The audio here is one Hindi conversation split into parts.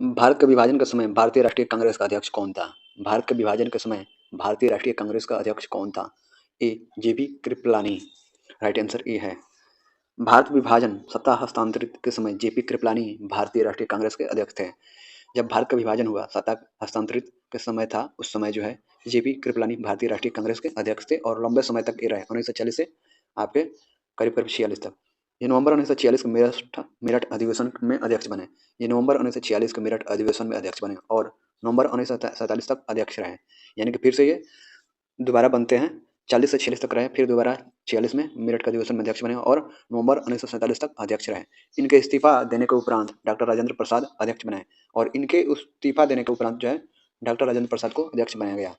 भारत के विभाजन के समय भारतीय राष्ट्रीय कांग्रेस का अध्यक्ष कौन था? भारत के विभाजन के समय भारतीय राष्ट्रीय कांग्रेस का अध्यक्ष कौन था? ए. जेबी कृपलानी। राइट आंसर ए है। भारत विभाजन सत्ता हस्तांतरित के समय जेपी कृपलानी भारतीय राष्ट्रीय कांग्रेस के अध्यक्ष थे। जब भारत का विभाजन हुआ, सत्ता हस्तांतरित के समय था, उस समय जो है जेपी कृपलानी भारतीय राष्ट्रीय कांग्रेस के अध्यक्ष थे और लंबे समय तक ये रहे, 1940 से आपके करीब करीब 46 तक। ये नवंबर 1946 के मेरठ अधिवेशन में अध्यक्ष बने। ये नवंबर 1946 के मेरठ अधिवेशन में अध्यक्ष बने और नवंबर 1947 तक अध्यक्ष रहे। यानी कि फिर से ये दोबारा बनते हैं, 40 से 46 तक रहे, फिर दोबारा 46 में मेरठ का अधिवेशन में अध्यक्ष बने और नवंबर 1947 तक अध्यक्ष रहे। इनके इस्तीफा देने के उपरांत डॉक्टर राजेंद्र प्रसाद अध्यक्ष बनाए और इनके इस्तीफा देने के उपरांत जो है डॉक्टर राजेंद्र प्रसाद को अध्यक्ष बनाया गया।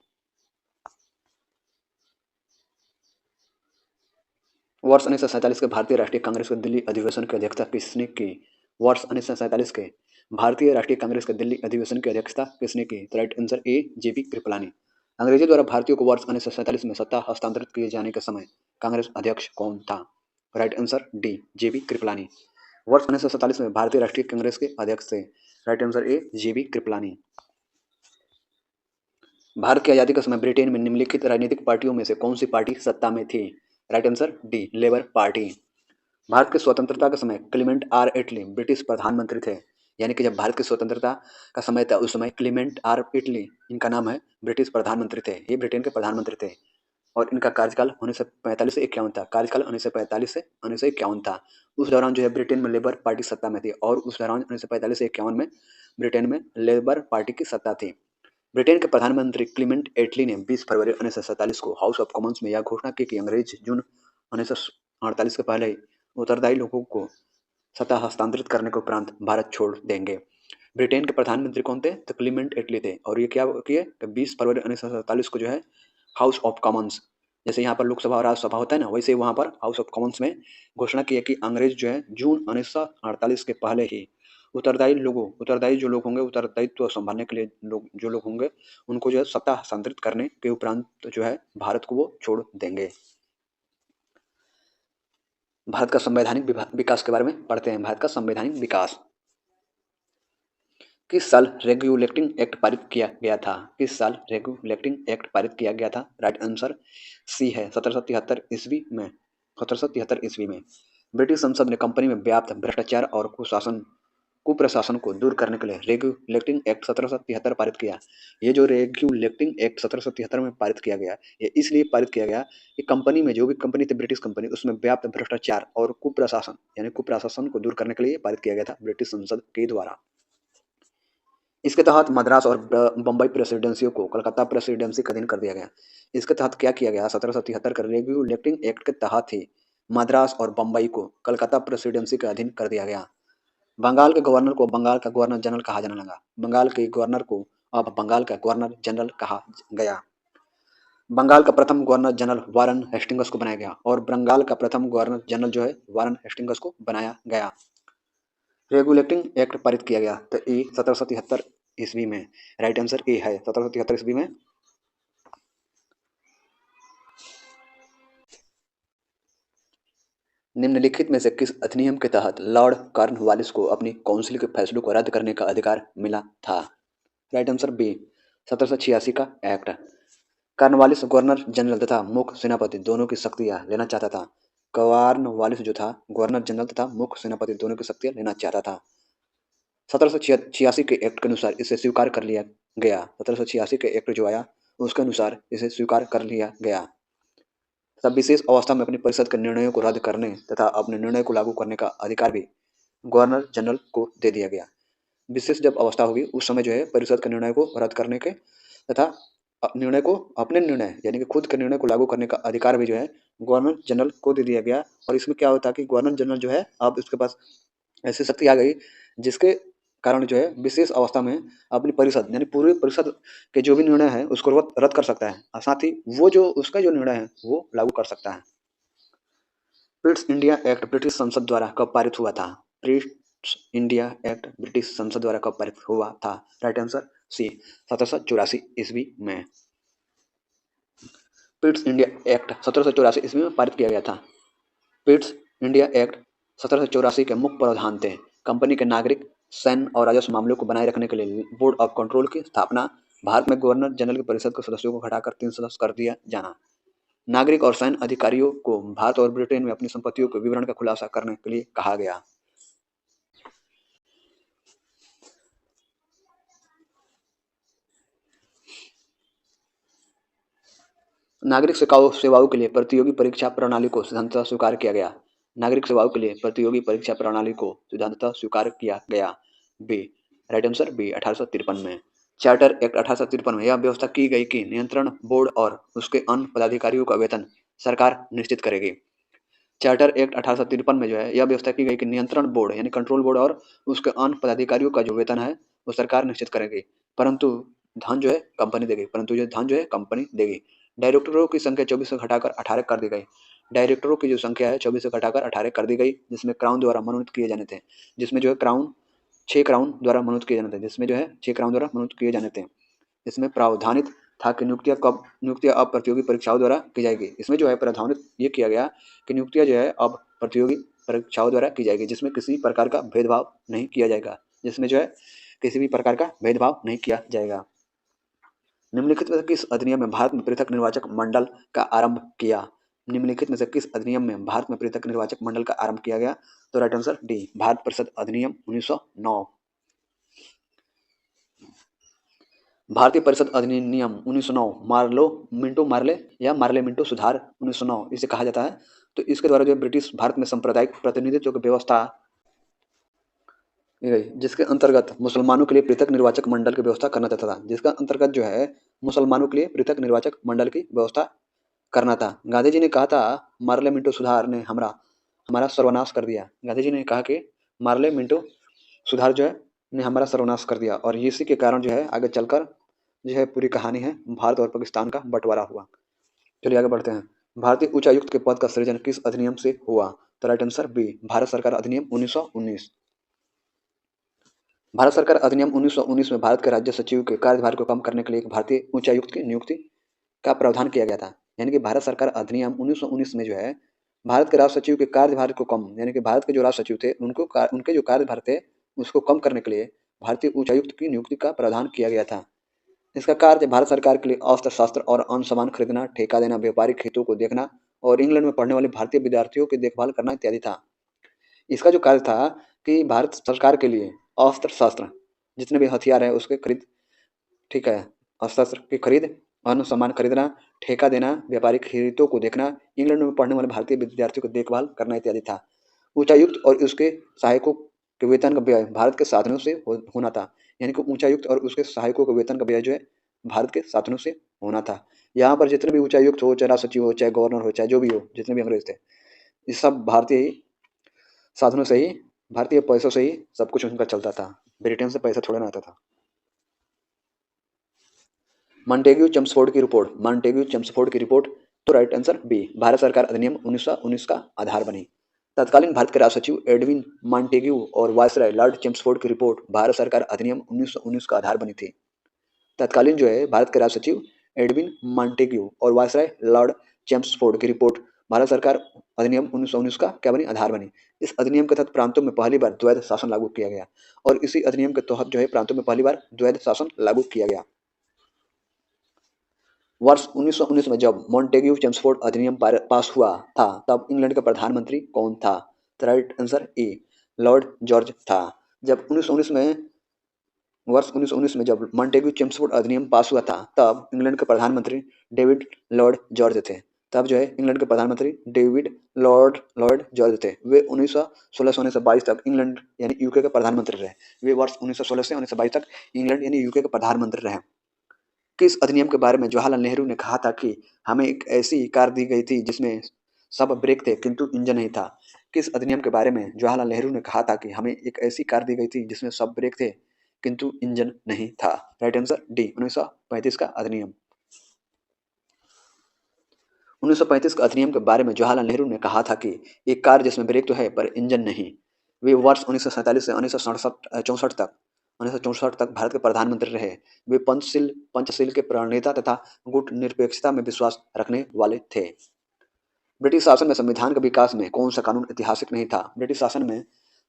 वर्ष 1947 के भारतीय राष्ट्रीय कांग्रेस के दिल्ली अधिवेशन की अध्यक्षता किसने की? वर्ष 1947 के भारतीय राष्ट्रीय कांग्रेस के दिल्ली अधिवेशन की अध्यक्षता किसने की? तो राइट आंसर ए. जेपी कृपलानी। अंग्रेजों द्वारा भारतीयों को वर्ष 1947 में सत्ता हस्तांतरित किए जाने के समय कांग्रेस अध्यक्ष कौन था? Right answer D. J B Kripalani. वर्ष 1947 में भारतीय राष्ट्रीय कांग्रेस के अध्यक्ष थे। Right answer A. J B Kripalani. Bharat की आजादी के समय ब्रिटेन में निम्नलिखित राजनीतिक पार्टियों में से कौन सी पार्टी सत्ता में थी? Right answer D. Labour party. Bharat की स्वतंत्रता के समय क्लीमेंट आर एटली ब्रिटिश प्रधानमंत्री थे। यानी कि जब भारत की स्वतंत्रता का समय था, उस समय क्लीमेंट आर एटली, इनका नाम है, ब्रिटिश प्रधानमंत्री थे। ये ब्रिटेन के प्रधानमंत्री थे और इनका कार्यकाल 1945 से 51 था। कार्यकाल 1945 से 1951 था। उस दौरान जो है ब्रिटेन में लेबर पार्टी सत्ता में थी और उस दौरान 1945 से 51 में ब्रिटेन में लेबर पार्टी की सत्ता थी। ब्रिटेन के प्रधानमंत्री क्लीमेंट एटली ने 20 फरवरी 1947 को हाउस ऑफ कॉमन्स में यह घोषणा की कि अंग्रेज जून 1948 के पहले ही उत्तरदायी लोगों को सत्ता हस्तांतरित करने के उपरांत भारत छोड़ देंगे। ब्रिटेन के प्रधानमंत्री कौन थे? तो क्लीमेंट एटली थे और ये क्या किए कि 20 फरवरी 1947 को जो है हाउस ऑफ कॉमन्स, जैसे यहाँ पर लोकसभा और राज्यसभा होता है ना, वैसे वहाँ पर हाउस ऑफ कॉमन्स में घोषणा की है कि अंग्रेज जो है जून 1948 के पहले ही उत्तरदायी जो लोग होंगे, उत्तरदायित्व संभालने के लिए जो लोग होंगे, उनको जो है सत्ता हस्तांतरित करने के उपरांत जो है भारत को वो छोड़ देंगे। भारत का संवैधानिक विकास के बारे में पढ़ते हैं। भारत का संवैधानिक विकास। किस साल रेगुलेटिंग एक्ट पारित किया गया था? किस साल रेगुलेटिंग एक्ट पारित किया गया था? राइट आंसर सी है, 1773 ईस्वी में। 1773 ईस्वी में ब्रिटिश संसद ने कंपनी में व्याप्त भ्रष्टाचार और कुप्रशासन को दूर करने के लिए रेगुलेटिंग एक्ट 1773 पारित किया। ये जो रेगुलेटिंग एक्ट 1773 में पारित किया गया, ये इसलिए पारित किया गया कि कंपनी में, जो भी कंपनी थी ब्रिटिश कंपनी, उसमें व्याप्त भ्रष्टाचार और कुप्रशासन को दूर करने के लिए पारित किया गया था ब्रिटिश संसद के द्वारा। इसके तहत मद्रास और बम्बई प्रेसिडेंसियों को कलकत्ता प्रेसिडेंसी का अधीन कर दिया गया। इसके तहत क्या किया गया? 1773 के रेगुलेटिंग एक्ट के तहत ही मद्रास और बम्बई को कलकत्ता प्रेसिडेंसी के अधीन कर दिया गया। बंगाल के गवर्नर को बंगाल का गवर्नर जनरल कहा जाने लगा। बंगाल के गवर्नर को अब बंगाल का गवर्नर जनरल कहा गया। बंगाल का प्रथम गवर्नर जनरल वारन हेस्टिंग्स को बनाया गया और बंगाल का प्रथम गवर्नर जनरल जो है वारन हेस्टिंग्स को बनाया गया। रेगुलेटिंग एक्ट पारित किया गया तो ए 1773 ईस्वी में। राइट आंसर ए है, 1773 ईस्वी में। निम्नलिखित में से किस अधिनियम के तहत लॉर्ड कॉर्नवालिस को अपनी काउंसिल के फैसलों को रद्द करने का अधिकार मिला था? राइट आंसर बी, 1786 का एक्ट। कॉर्नवालिस गवर्नर जनरल तथा मुख्य सेनापति दोनों की शक्तियां लेना चाहता था। कॉर्नवालिस जो था गवर्नर जनरल तथा मुख्य सेनापति दोनों की शक्तियां लेना चाहता था। 1786 के एक्ट के अनुसार इसे स्वीकार कर लिया गया। 1786 के एक्ट जो आया उसके अनुसार इसे स्वीकार कर लिया गया। तब विशेष अवस्था में अपनी परिषद के निर्णयों को रद्द करने तथा अपने निर्णय को लागू करने का अधिकार भी गवर्नर जनरल को दे दिया गया। विशेष जब अवस्था होगी उस समय जो है परिषद के निर्णय को रद्द करने के तथा अपने निर्णय यानी कि खुद के निर्णय को लागू करने का अधिकार भी जो है गवर्नर जनरल को दे दिया गया। और इसमें क्या होता है कि गवर्नर जनरल जो है अब उसके पास ऐसी शक्ति आ गई जिसके कारण जो है विशेष अवस्था में अपनी परिषद यानी पूरी परिषद के जो भी निर्णय है उसको रद्द कर सकता है और साथ ही वो जो उसका जो निर्णय है वो लागू कर सकता है। पिट्स इंडिया एक्ट ब्रिटिश संसद द्वारा कब पारित हुआ था? पिट्स इंडिया एक्ट ब्रिटिश संसद द्वारा कब पारित हुआ था? राइट आंसर सी, 1784 ईस्वी में। पिट्स इंडिया एक्ट 1784 ईस्वी में पारित किया गया था। पिट्स इंडिया एक्ट 1784 के मुख्य प्रावधान थे कंपनी के नागरिक सैन्य और राजस्व मामलों को बनाए रखने के लिए बोर्ड ऑफ कंट्रोल की स्थापना। भारत में गवर्नर जनरल की परिषद के सदस्यों को घटाकर 3 सदस्य कर दिया जाना। नागरिक और सैन्य अधिकारियों को भारत और ब्रिटेन में अपनी संपत्तियों के विवरण का खुलासा करने के लिए कहा गया। नागरिक सेवाओं के लिए प्रतियोगी परीक्षा प्रणाली को सिद्धांततः स्वीकार किया गया। नागरिक सेवाओं के लिए प्रतियोगी परीक्षा प्रणाली को सिद्धांततः स्वीकार किया गया। बी, राइट आंसर बी, 1853 में। चार्टर एक्ट 1853 में यह व्यवस्था की गई कि नियंत्रण बोर्ड और उसके अन्य पदाधिकारियों का वेतन सरकार निश्चित करेगी। चार्टर एक्ट 1853 में जो है यह व्यवस्था की गई कि नियंत्रण बोर्ड यानी कंट्रोल बोर्ड और उसके अन्य पदाधिकारियों का जो वेतन है वो सरकार निश्चित करेगी, परंतु धन जो है कंपनी देगी। डायरेक्टरों की संख्या 24 से घटाकर 18 कर दी गई। डायरेक्टरों की जो संख्या है 24 से घटाकर 18 कर दी गई, जिसमें क्राउन द्वारा मनोनीत किए जाने थे। जिसमें जो है क्राउन 6 क्राउन द्वारा मनोनीत किए जाने थे जिसमें जो है 6 क्राउन द्वारा मनोनीत किए जाने थे। इसमें प्रावधानित था कि नियुक्तियां अब प्रतियोगी परीक्षाओं द्वारा की जाएगी। इसमें जो है प्रावधानित ये किया गया कि नियुक्तियां जो है अब प्रतियोगी परीक्षाओं द्वारा की जाएगी, जिसमें किसी प्रकार का भेदभाव नहीं किया जाएगा। निम्नलिखित में से किस अधिनियम में भारत में पृथक निर्वाचक मंडल का आरंभ किया? निम्नलिखित में से किस अधिनियम में भारत में पृथक निर्वाचक मंडल का आरंभ किया गया? तो राइट आंसर डी, भारत परिषद अधिनियम 1909। भारतीय परिषद अधिनियम 1909 मार्ले या मार्ले मिंटो सुधार 1909 इसे कहा जाता है। तो इसके द्वारा जो ब्रिटिश भारत में सांप्रदायिक प्रतिनिधित्व की व्यवस्था की गई, जिसके अंतर्गत मुसलमानों के लिए पृथक निर्वाचक मंडल की व्यवस्था करना चाहता था। जिसका अंतर्गत जो है मुसलमानों के लिए पृथक निर्वाचक मंडल की व्यवस्था करना था। गांधी जी ने कहा था मार्ले मिंटो सुधार ने हमारा सर्वनाश कर दिया। गांधी जी ने कहा कि मार्ले मिंटो सुधार जो है ने हमारा सर्वनाश कर दिया, और इसी के कारण जो है आगे चलकर जो है पूरी कहानी है भारत और पाकिस्तान का बंटवारा हुआ। चलिए आगे बढ़ते हैं। भारतीय उच्चायुक्त के पद का सृजन किस अधिनियम से हुआ? तो राइट आंसर बी, भारत सरकार अधिनियम 1919। भारत सरकार अधिनियम 1919 में भारत के राज्य सचिव के कार्यभार को कम करने के लिए एक भारतीय उच्चायुक्त की नियुक्ति का प्रावधान किया गया था। यानी कि भारत सरकार अधिनियम 1919 में जो है भारत के राज सचिव के कार्यभार को कम, यानी कि भारत के जो राज सचिव थे उनके जो कार्यभार थे उसको कम करने के लिए भारतीय उच्चायुक्त की नियुक्ति का प्रावधान किया गया था। इसका कार्य भारत सरकार के लिए अस्त्र शस्त्र और अन्य सामान खरीदना, ठेका देना, व्यापारिक हितों को देखना और इंग्लैंड में पढ़ने वाले भारतीय विद्यार्थियों की देखभाल करना इत्यादि था। इसका जो कार्य था कि भारत सरकार के लिए अस्त्र शस्त्र जितने भी हथियार है उसके खरीद, ठीक है, अस्त्र शस्त्र की खरीद, अन्य सामान खरीदना, ठेका देना, व्यापारिक हितों को देखना, इंग्लैंड में पढ़ने वाले भारतीय विद्यार्थियों की देखभाल करना इत्यादि था। उच्चायुक्त और उसके सहायकों के वेतन का व्यय भारत के साधनों से होना था। यानी कि उच्चायुक्त और उसके सहायकों के वेतन का व्यय जो है भारत के साधनों से होना था। यहाँ पर जितने भी उच्चायुक्त हो, चाहे राज सचिव हो, चाहे गवर्नर हो, चाहे जो भी हो, जितने भी अंग्रेज थे, ये सब भारतीय साधनों से ही, भारतीय पैसों से ही सब कुछ उनका चलता था। ब्रिटेन से पैसा थोड़ा ना आता था। मॉन्टेग्यू चेम्सफोर्ड की रिपोर्ट तो राइट आंसर बी, भारत सरकार अधिनियम 1919 का आधार बनी। तत्कालीन भारत के राज सचिव एडविन मॉन्टेग्यू और वायसराय लॉर्ड चेम्सफोर्ड की रिपोर्ट भारत सरकार अधिनियम 1919 का आधार बनी थी। तत्कालीन जो है भारत के राज सचिव एडविन मॉन्टेग्यू और वायसराय लॉर्ड चेम्सफोर्ड की रिपोर्ट भारत सरकार अधिनियम 1919 का क्या बनी? आधार बनी। इस अधिनियम के तहत प्रांतों में पहली बार द्वैध शासन लागू किया गया, और इसी अधिनियम के तहत जो है प्रांतों में पहली बार द्वैध शासन लागू किया गया। वर्ष 1919 में जब मॉन्टेग्यू चेम्सफोर्ड अधिनियम पास हुआ था तब इंग्लैंड का प्रधानमंत्री कौन था? तो राइट आंसर ए, लॉर्ड जॉर्ज था। जब 1919 में वर्ष 1919 में जब मॉन्टेग्यू चेम्सफोर्ड अधिनियम पास हुआ था तब इंग्लैंड के प्रधानमंत्री डेविड लॉर्ड जॉर्ज थे। तब जो है इंग्लैंड के प्रधानमंत्री डेविड लॉर्ड जॉर्ज थे। वे 1916 से 1922 तक इंग्लैंड यानी यूके के प्रधानमंत्री रहे। वे वर्ष 1916 से 1922 तक इंग्लैंड यानी यूके के प्रधानमंत्री रहे। किस अधिनियम के बारे में जवाहरलाल नेहरू ने कहा था कि हमें एक ऐसी कार दी गई थी जिसमें सब ब्रेक थे किंतु इंजन नहीं था? किस अधिनियम के बारे में जवाहरलाल नेहरू ने कहा था कि हमें एक ऐसी कार दी गई थी जिसमें सब ब्रेक थे किंतु इंजन नहीं था? राइट आंसर डी, 1935 का अधिनियम। 1935 के अधिनियम के बारे में जवाहरलाल नेहरू ने कहा था कि एक कार जिसमें ब्रेक तो है पर इंजन नहीं। वे वर्ष 1947 से 1964 तक भारत के प्रधानमंत्री रहे। वे पंचशील के प्रणेता तथा गुट निरपेक्षता में विश्वास रखने वाले थे। ब्रिटिश शासन में संविधान के विकास में कौन सा कानून ऐतिहासिक नहीं था? ब्रिटिश शासन में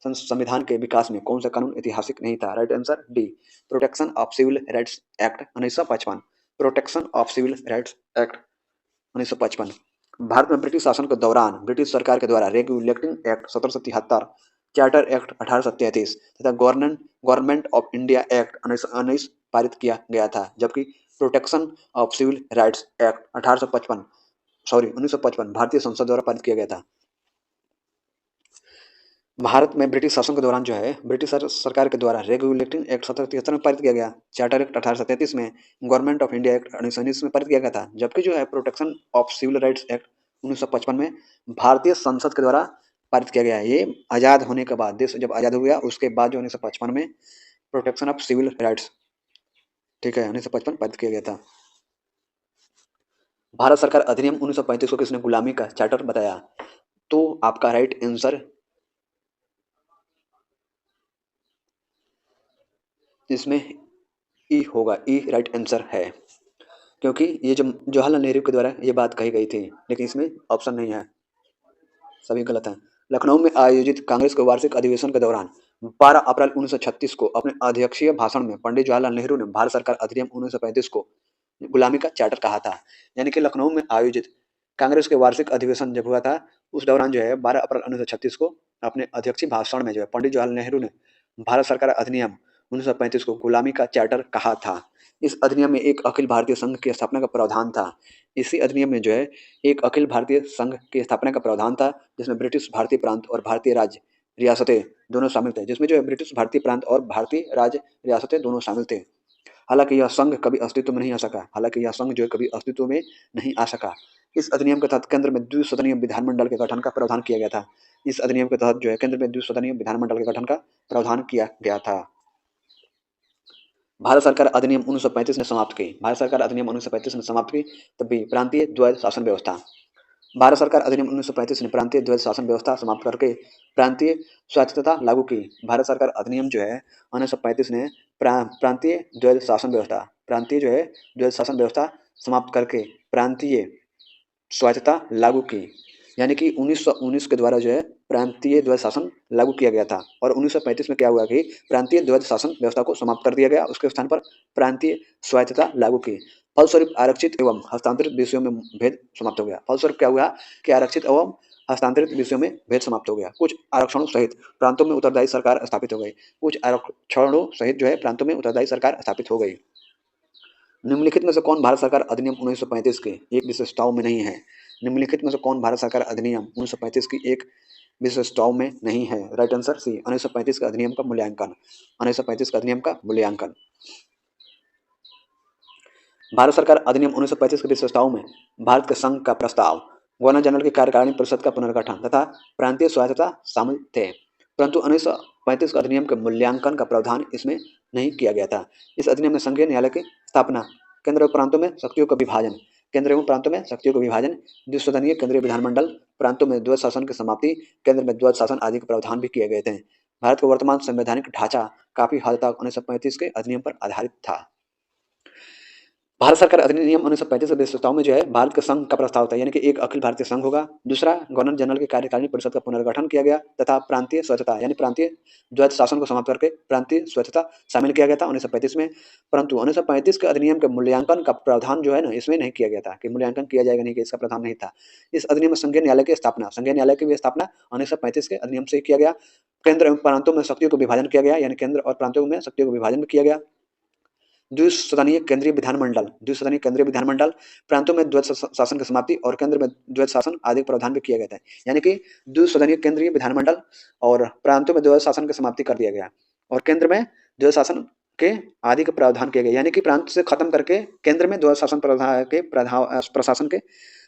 संविधान के विकास में कौन सा कानून ऐतिहासिक नहीं था? Right answer D, protection of civil rights act 1955। Protection of civil rights act 1955। Bharat में ब्रिटिश शासन के दौरान ब्रिटिश सरकार के द्वारा रेगुलेटिंग एक्ट 1773, चार्टर एक्ट 1833 तथा गवर्नमेंट ऑफ इंडिया एक्ट 1919 पारित किया गया था, जबकि protection of civil rights act 1955 भारतीय संसद द्वारा पारित किया गया था। भारत में ब्रिटिश शासन के दौरान जो है ब्रिटिश सरकार के द्वारा रेगुलेटिंग एक्ट 1773 में पारित किया गया, चार्टर एक्ट 1833 में, गवर्नमेंट ऑफ इंडिया एक्ट 1919 में पारित किया गया था, जबकि जो है protection of civil rights act 1955 में भारतीय संसद के द्वारा पारित किया गया है। ये आज़ाद होने के बाद, देश जब आज़ाद हो गया उसके बाद जो 1955 में प्रोटेक्शन ऑफ सिविल राइट्स, ठीक है, 1955 पारित किया गया था। भारत सरकार अधिनियम 1935 को किसने गुलामी का चार्टर बताया? तो आपका राइट आंसर इसमें ई होगा, ई राइट आंसर है, क्योंकि ये जो जवाहरलाल नेहरू के द्वारा ये बात कही गई थी, लेकिन इसमें ऑप्शन नहीं है, सभी गलत हैं। लखनऊ में आयोजित कांग्रेस के वार्षिक अधिवेशन के दौरान 12 अप्रैल 1936 को अपने अध्यक्षीय भाषण में पंडित जवाहरलाल नेहरू ने भारत सरकार अधिनियम 1935 को गुलामी का चार्टर कहा था। यानी कि लखनऊ में आयोजित कांग्रेस के वार्षिक अधिवेशन जब हुआ था उस दौरान जो है 12 अप्रैल 1936 को अपने अध्यक्षीय भाषण में जो है पंडित जवाहरलाल नेहरू ने भारत सरकार अधिनियम 1935 को गुलामी का चार्टर कहा था। इस अधिनियम में एक अखिल भारतीय संघ की स्थापना का प्रावधान था। इसी अधिनियम में जो है एक अखिल भारतीय संघ की स्थापना का प्रावधान था, जिसमें ब्रिटिश भारतीय प्रांत और भारतीय राज्य रियासतें दोनों शामिल थे, जिसमें जो है ब्रिटिश भारतीय प्रांत और भारतीय राज्य रियासतें दोनों शामिल थे। हालांकि यह संघ कभी अस्तित्व में नहीं आ सका, इस अधिनियम के तहत केंद्र में द्विसदनीय विधानमंडल के गठन का प्रावधान किया गया था। इस अधिनियम के तहत जो है केंद्र में द्विसदनीय विधानमंडल के गठन का प्रावधान किया गया था। भारत सरकार अधिनियम 1935 ने समाप्त की। भारत सरकार अधिनियम 1935 ने समाप्त की। तब भी प्रांतीय द्वैध शासन व्यवस्था। भारत सरकार अधिनियम 1935 ने प्रांतीय द्वैध शासन व्यवस्था समाप्त करके प्रांतीय स्वायत्तता लागू की। भारत सरकार अधिनियम जो है 1935 ने प्रांतीय द्वैध शासन व्यवस्था समाप्त करके प्रांतीय स्वायत्तता लागू की। यानी कि 1919 के द्वारा जो है प्रांतीय द्वैध शासन लागू किया गया था और 1935 में क्या हुआ कि प्रांतीय द्वैध शासन व्यवस्था को समाप्त कर दिया गया, उसके स्थान पर प्रांतीय स्वायत्तता लागू की। फलस्वरूप आरक्षित एवं हस्तांतरित विषयों में भेद समाप्त हो गया। फलस्वरूप क्या हुआ कि आरक्षित एवं हस्तांतरित विषयों में भेद समाप्त हो गया। कुछ आरक्षणों सहित प्रांतों में उत्तरदायी सरकार स्थापित हो गई। निम्नलिखित में से कौन भारत सरकार अधिनियम 1935 की एक विशेषताओं में नहीं है? निम्नलिखित में से कौन भारत सरकार अधिनियम 1935 की एक विशेषताओं में नहीं है? राइट आंसर सी, 1935 का अधिनियम का मूल्यांकन। 1935 का अधिनियम का मूल्यांकन। भारत सरकार अधिनियम 1935 की विशेषताओं में भारत के संघ का प्रस्ताव, गवर्नर जनरल की कार्यकारिणी परिषद का पुनर्गठन तथा प्रांतीय स्वायत्तता शामिल थे, परंतु 1935 का अधिनियम के मूल्यांकन का प्रावधान इसमें नहीं किया गया था। इस अधिनियम में संघीय न्यायालय की स्थापना, केंद्र एवं प्रांतों में शक्तियों का विभाजन, द्विसदनीय केंद्रीय विधानमंडल, प्रांतों में द्वैध शासन की समाप्ति, केंद्र में द्वैध शासन आदि के प्रावधान भी किए गए थे। भारत का वर्तमान संवैधानिक ढांचा काफी हद तक 1935 के अधिनियम पर आधारित था। भारत सरकार अधिनियम 1935 की विशेषताओं में जो है भारत के संघ का प्रस्ताव था, यानी कि एक अखिल भारतीय संघ होगा। दूसरा, गवर्नर जनरल की कार्यकारिणी परिषद का पुनर्गठन किया गया तथा प्रांतीय स्वच्छता यानी प्रांतीय द्वैध शासन को समाप्त करके प्रांतीय स्वच्छता शामिल किया गया था 1935 में। परंतु 1935 के अधिनियम के मूल्यांकन का प्रावधान जो है ना इसमें नहीं किया गया था कि मूल्यांकन किया जाएगा नहीं, कि इसका प्रावधान नहीं था। इस अधिनियम में संघीय न्यायालय की भी स्थापना 1935 के अधिनियम से किया गया। केंद्र एवं प्रांतों में शक्तियों को विभाजन किया गया, यानी केंद्र और प्रांतों में शक्तियों को विभाजन भी किया गया। द्विसदनीय केंद्रीय विधानमंडल, प्रांतों में द्वैध शासन की समाप्ति और केंद्र में द्वैध शासन आदि प्रावधान भी किया गया था। यानी कि द्विसदनीय केंद्रीय विधानमंडल और प्रांतों में द्वैध शासन की समाप्ति कर दिया गया और केंद्र में द्वैध शासन के आदि के प्रावधान किए गए। यानी कि प्रांत से खत्म करके केंद्र में द्वैध शासन प्रशासन के,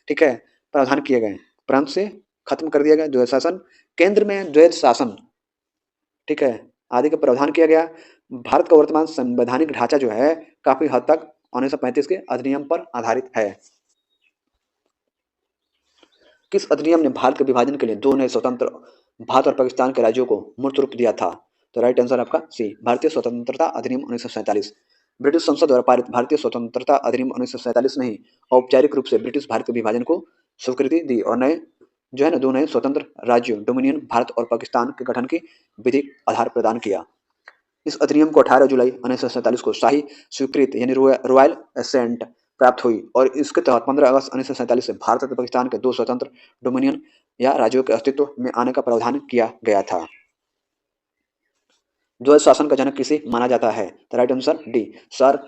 ठीक है, प्रावधान किए गए। प्रांत से खत्म कर दिया गया द्वैध शासन, केंद्र में द्वैध शासन, ठीक है, आदि का प्रावधान किया गया। भारत का वर्तमान संवैधानिक ढांचा जो है काफी हद तक 1935 के अधिनियम पर आधारित है। किस अधिनियम ने भारत के विभाजन के लिए दो नए स्वतंत्र भारत और पाकिस्तान के राज्यों को मूर्त रूप दिया था? तो राइट आंसर आपका सी, भारतीय स्वतंत्रता अधिनियम 1947। ब्रिटिश संसद द्वारा पारित भारतीय स्वतंत्रता अधिनियम 1947 ने ही औपचारिक रूप से ब्रिटिश भारत के विभाजन को स्वीकृति दी और नए जो है ना 2 नए स्वतंत्र राज्यों डोमिनियन भारत और पाकिस्तान के गठन की विधिक आधार प्रदान किया। इस अधिनियम को 18 जुलाई 1947 को शाही स्वीकृति यानी रॉयल एसेंट प्राप्त हुई और इसके तहत 15 अगस्त 1947 से भारत तथा पाकिस्तान के 2 स्वतंत्र डोमिनियन या राज्यों के अस्तित्व में आने का प्रावधान किया गया था। द्वैध शासन का जनक किसे माना जाता है? तो right answer D, sir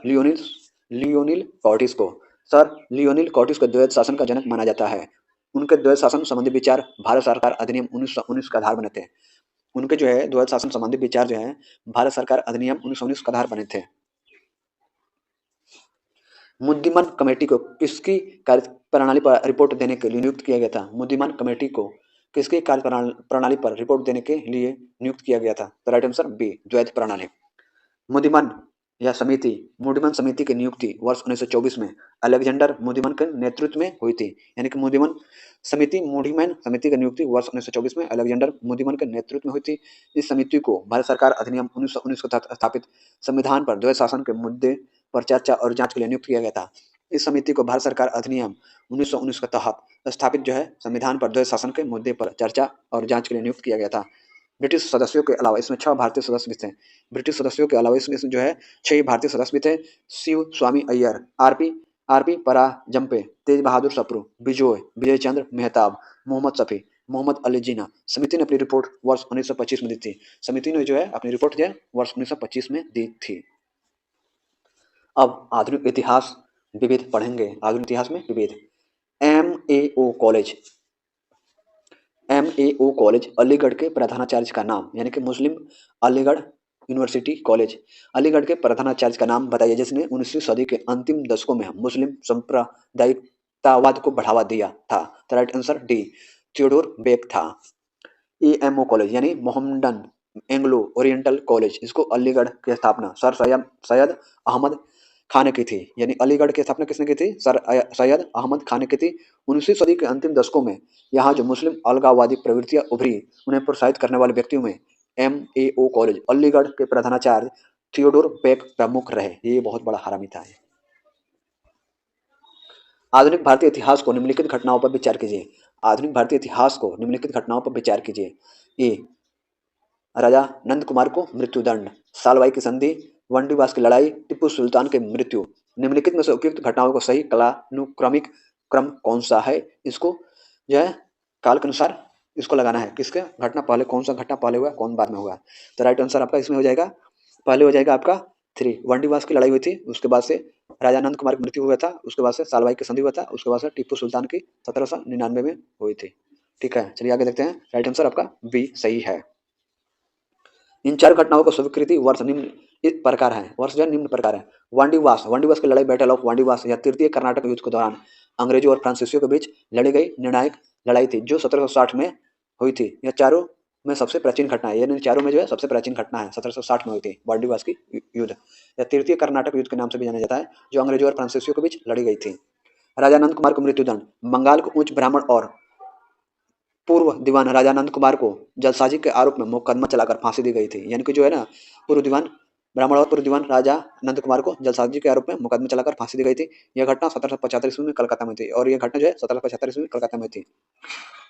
Lionel Curtis को। सर लियोनिल कॉर्टिस को द्वैध शासन का जनक माना जाता है। उनके द्वैध शासन संबंधी विचार भारत सरकार अधिनियम 1919 का आधार बने थे। उनके जो है द्वैध शासन संबंधी विचार जो है भारत सरकार अधिनियम 1919 का आधार बने थे। मुद्दिमन कमेटी को किसकी कार्यप्रणाली पर रिपोर्ट देने के लिए नियुक्त किया गया था? मुद्दिमन कमेटी को किसकी कार्यप्रणाली पर रिपोर्ट देने के लिए नियुक्त किया गया था? तो राइट आंसर बी, द्वैध प्रणाली। मुद्दिमन या समिति मुद्दिमन समिति की नियुक्ति वर्ष 1924 में अलेक्जेंडर मुद्दिमन के नेतृत्व में हुई थी। यानी कि मुद्दिमन समिति की नियुक्ति वर्ष 1924 में अलेक्जेंडर मुद्दिमन के नेतृत्व में हुई थी। इस समिति को भारत सरकार अधिनियम 1919 के तहत स्थापित संविधान पर द्वैध शासन के मुद्दे पर चर्चा और जांच के लिए नियुक्त किया गया था। इस समिति को भारत सरकार अधिनियम 1919 के तहत स्थापित जो है संविधान पर द्वैध शासन के मुद्दे पर चर्चा और जांच के लिए नियुक्त किया गया था। ब्रिटिश सदस्यों के अलावा इसमें 6 भारतीय सदस्य भी थे। ब्रिटिश सदस्यों के अलावा इसमें जो है 6 भारतीय सदस्य भी थे। शिव स्वामी अय्यर, आरपी पराजम्पे, तेज बहादुर सप्रू, विजय चंद्र मेहताब, मोहम्मद शफी, मोहम्मद अली जिन्ना। समिति ने अपनी रिपोर्ट वर्ष 1925 में दी थी। समिति ने जो है अपनी रिपोर्ट जो है वर्ष 1925 में दी थी। अब आधुनिक इतिहास विविध पढ़ेंगे। आधुनिक इतिहास में विविध। एमएओ कॉलेज अलीगढ़ के प्रधानाचार्य का नाम, यानी कि मुस्लिम अलीगढ़ यूनिवर्सिटी कॉलेज। अलीगढ़ के प्रधानाचार्य का नाम बताइए जिसने 19वीं सदी के अंतिम दशकों में मुस्लिम सांप्रदायिकतावाद को बढ़ावा दिया था। तो right answer D, Theodore Beck था। एएमओ कॉलेज यानी मोहम्मडन एंग्लो ओरिएंटल कॉलेज, इसको अलीगढ़ की स्थापना सर सैयद अहमद खान ने की थी। यानी अलीगढ़ की स्थापना किसने की थी? सर सैयद अहमद खान ने की थी। 19वीं सदी के अंतिम दशकों में यहाँ जो मुस्लिम अलगाववादी प्रवृत्तियां उभरी उन्हें प्रोत्साहित करने वाले व्यक्तियों में एमएओ कॉलेज अलीगढ़ के प्रधानाचार्य थियोडोर बेक प्रमुख रहे। ये बहुत बड़ा हरामी था। आधुनिक भारतीय इतिहास को निम्नलिखित घटनाओं पर विचार कीजिए। आधुनिक भारतीय इतिहास को निम्नलिखित घटनाओं पर विचार कीजिए। ए, राजा नंद कुमार को मृत्युदंड, सालवाई की संधि, वंडीवास की लड़ाई, टिप्पू सुल्तान की मृत्यु। निम्नलिखित में से उपयुक्त घटनाओं को सही कालानुक्रमिक क्रम कौन सा है? इसको जो है काल के अनुसार इसको लगाना है। किसके घटना पहले, कौन सा घटना पहले हुआ, कौन बाद में हुआ? तो राइट आंसर आपका इसमें हो जाएगा, पहले हो जाएगा आपका 3, वंडीवास की लड़ाई हुई थी, उसके बाद से राजा नंद कुमार की मृत्यु हुआ था, उसके बाद से सालवाई की संधि हुआ था, उसके बाद से टिप्पू सुल्तान की 1799 में हुई थी। ठीक है, चलिए आगे देखते हैं। राइट आंसर आपका बी सही है। इन 4 घटनाओं को स्वीकृति वर्ष निम्न इस प्रकार है। वर्ष जो निम्न प्रकार है। वंडीवास की लड़ाई बैटल ऑफ वंडीवास या तृतीय कर्नाटक युद्ध के दौरान अंग्रेजों और फ्रांसीसियों के बीच लड़ी गई निर्णायक लड़ाई थी जो 1760 में हुई थी। यह चारों में सबसे प्राचीन घटना है। यानी चारों में जो है सबसे प्राचीन घटना है 1760 में हुई थी वंडीवास की युद्ध या तृतीय कर्नाटक युद्ध के नाम से भी जाना जाता है, जो अंग्रेजों और फ्रांसीसियों के बीच लड़ी गई थी। राजा नंद कुमार को मृत्युदंड। बंगाल के उच्च ब्राह्मण और पूर्व दीवान राजा नंद कुमार को जलसाजी के आरोप में मुकदमा चलाकर फांसी दी गई थी। यानी कि जो है ना पूर्व दीवान ब्राह्मण और पूर्व दीवान राजा नंद कुमार को जलसाजी के आरोप में मुकदमा चलाकर फांसी दी गई थी। यह घटना 1775 ईस्वी में कलकत्ता में थी और यह घटना जो है 1775 ईस्वी में कलकत्ता में थी।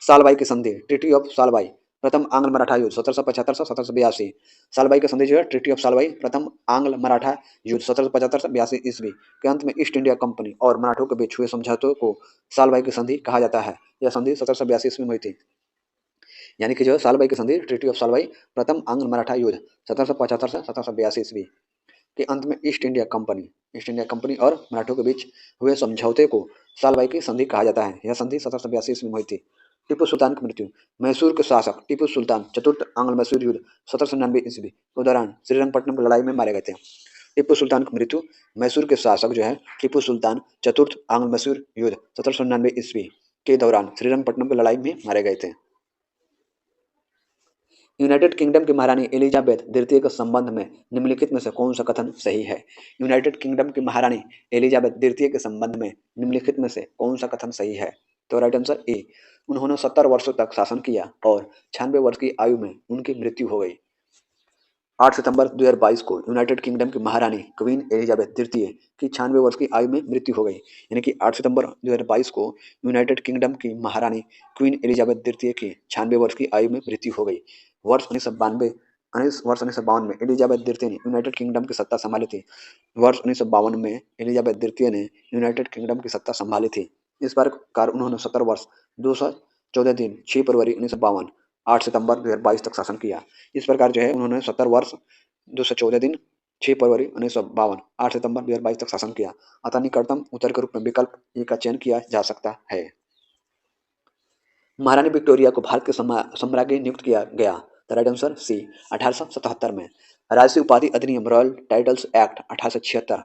सालबाई की संधि, ट्रीटी ऑफ सालबाई, प्रथम आंग्ल मराठा युद्ध 1775 से 1782। सालबाई की संधि जो है ट्रीटी ऑफ सालबाई, प्रथम आंग्ल मराठा युद्ध 1775 से 82 ईस्वी के अंत में ईस्ट इंडिया कंपनी और मराठों के बीच हुए समझौतों को सालबाई की संधि कहा जाता है। यह संधि 1782 ईस्वी में हुई थी। यानी कि जो है सालबाई की संधि ट्रीटी ऑफ सालबाई, प्रथम आंग्ल मराठा युद्ध 1775 से 1782 ईस्वी के अंत में ईस्ट इंडिया कंपनी और मराठों के बीच हुए समझौते को सालबाई की संधि कहा जाता है। यह संधि 1782 ईस्वी में हुई थी। टीपू सुल्तान की मृत्यु। मैसूर के शासक टीपू सुल्तान चतुर्थ आंग्ल मैसूर युद्ध 1799 ईस्वी के दौरान श्रीरंगपट्टनम की लड़ाई में मारे गए थे। टीपू सुल्तान की मृत्यु। मैसूर के शासक जो है टीपू सुल्तान चतुर्थ आंग्ल मैसूर युद्ध 1799 ईस्वी के दौरान श्रीरंगपट्टनम की लड़ाई में मारे गए थे। यूनाइटेड किंगडम की महारानी एलिजाबेथ द्वितीय के संबंध में निम्नलिखित में से कौन सा कथन सही है? यूनाइटेड किंगडम की महारानी एलिजाबेथ द्वितीय के संबंध में निम्नलिखित में से कौन सा कथन सही है? तो राइट आंसर ए, उन्होंने 70 वर्षों तक शासन किया और 96 वर्ष की आयु में उनकी मृत्यु हो गई। 8 सितंबर 2022 को यूनाइटेड किंगडम की महारानी क्वीन एलिजाबेथ द्वितीय की 96 वर्ष की आयु में मृत्यु हो गई। यानी कि 8 सितंबर 2022 को यूनाइटेड किंगडम की महारानी क्वीन एलिजाबेथ द्वितीय की 96 वर्ष की आयु में मृत्यु हो गई। वर्ष 1952 में एलिजाबेथ द्वितीय ने यूनाइटेड किंगडम की सत्ता संभाली थी। वर्ष 1952 में एलिजाबेथ द्वितीय ने यूनाइटेड किंगडम की सत्ता संभाली थी। इस प्रकार उन्होंने 70 वर्ष 214 दिन 6 फरवरी 1952 8 सितंबर 2022 तक शासन किया। इस प्रकार जो है उन्होंने 70 वर्ष 214 दिन 6 फरवरी 1952 8 सितंबर 2022 तक शासन किया। अतः निकटतम उत्तर के रूप में विकल्प ए का चयन किया जा सकता है। महारानी विक्टोरिया को भारत के सम्राज्ञी नियुक्त किया गया। द राइट आंसर सी 1877 में। राजसी उपाधि अधिनियम रॉयल टाइटल्स एक्ट 1876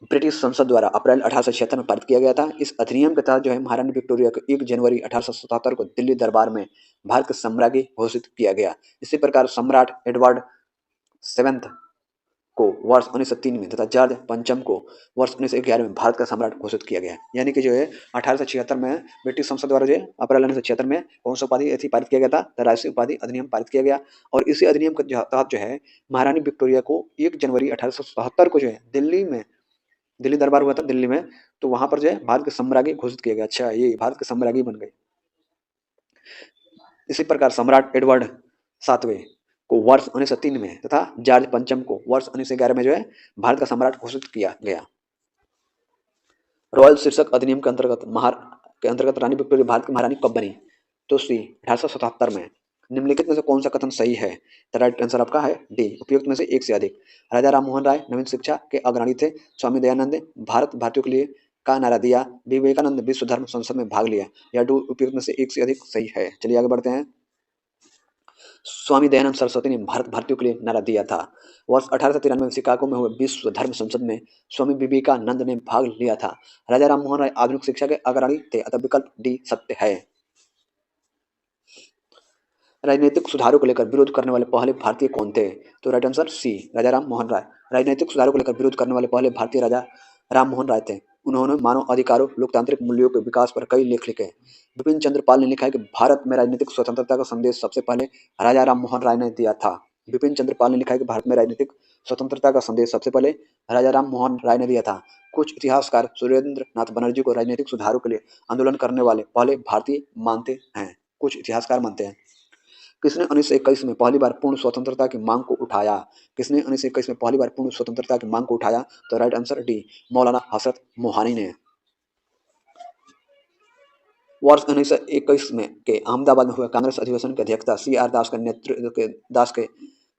ब्रिटिश संसद द्वारा अप्रैल 1876 में पारित किया गया था। इस अधिनियम के तहत जो है महारानी विक्टोरिया को 1 जनवरी 1877 को दिल्ली दरबार में भारत के सम्राज्ञी घोषित किया गया। इसी प्रकार सम्राट एडवर्ड सेवेंथ को वर्ष 1903 में तथा जॉर्ज पंचम को वर्ष 1911 में भारत का सम्राट घोषित किया गया। यानी कि जो है 1876 में ब्रिटिश संसद द्वारा जो है अप्रैल 1976 में कौन सा उपाधि ऐसी पारित किया गया था? राष्ट्रीय उपाधि अधिनियम पारित किया गया। और इसी अधिनियम के तहत जो है महारानी विक्टोरिया को 1 जनवरी 1877 को जो है दिल्ली दरबार हुआ था दिल्ली में, तो वहां पर जो है भारत के सम्राज्ञी घोषित किया गया। अच्छा, ये भारत के सम्राज्ञी बन गए। इसी प्रकार सम्राट एडवर्ड सातवें को वर्ष 1903 में तथा जॉर्ज पंचम को वर्ष 1911 में जो है भारत का सम्राट घोषित किया गया। रॉयल शीर्षक अधिनियम के अंतर्गत रानी विक्टोरिया भारत की महारानी कब बनी? तो सी 1877 में। निम्नलिखित में से कौन सा कथन सही है? द राइट आंसर आपका है डी, उपयुक्त में से एक से अधिक। राजा राम मोहन राय नवीन शिक्षा के अग्रणी थे। स्वामी दयानंद ने भारत भारतीयों के लिए का नारा दिया। विवेकानंद विश्व धर्म संसद में भाग लिया। यह दो उपयुक्त में से एक से अधिक सही है। चलिए आगे बढ़ते हैं। स्वामी दयानंद सरस्वती ने भारत भारतीयों के लिए नारा दिया था। वर्ष 1893 में शिकागो में हुए विश्व धर्म संसद में स्वामी विवेकानंद ने भाग लिया था। राजा राम मोहन राय आधुनिक शिक्षा के अग्रणी थे। अतः विकल्प डी सत्य है। राजनीतिक सुधारों को लेकर विरोध करने वाले पहले भारतीय कौन थे? तो राइट आंसर सी राजा राम मोहन राय। राजनीतिक सुधारों को लेकर विरोध करने वाले पहले भारतीय राजा राम मोहन राय थे। उन्होंने मानव अधिकारों लोकतांत्रिक मूल्यों के विकास पर कई लेख लिखे। बिपिन चंद्र पाल ने लिखा है कि भारत में राजनीतिक स्वतंत्रता का संदेश सबसे पहले राजा राम मोहन राय ने दिया था। बिपिन चंद्र पाल ने लिखा है कि भारत में राजनीतिक स्वतंत्रता का संदेश सबसे पहले राजा राम मोहन राय ने दिया था। कुछ इतिहासकार सुरेंद्र नाथ बनर्जी को राजनीतिक सुधारों के लिए आंदोलन करने वाले पहले भारतीय मानते हैं। कुछ इतिहासकार मानते हैं। किसने 1921 में पहली बार पूर्ण स्वतंत्रता की मांग को उठाया? किसने 1921 में पहली बार पूर्ण स्वतंत्रता की मांग को उठाया? तो राइट आंसर डी मौलाना हजरत मोहानी ने। वर्ष 1921 में के अहमदाबाद में हुए कांग्रेस अधिवेशन की अध्यक्षता CR दास के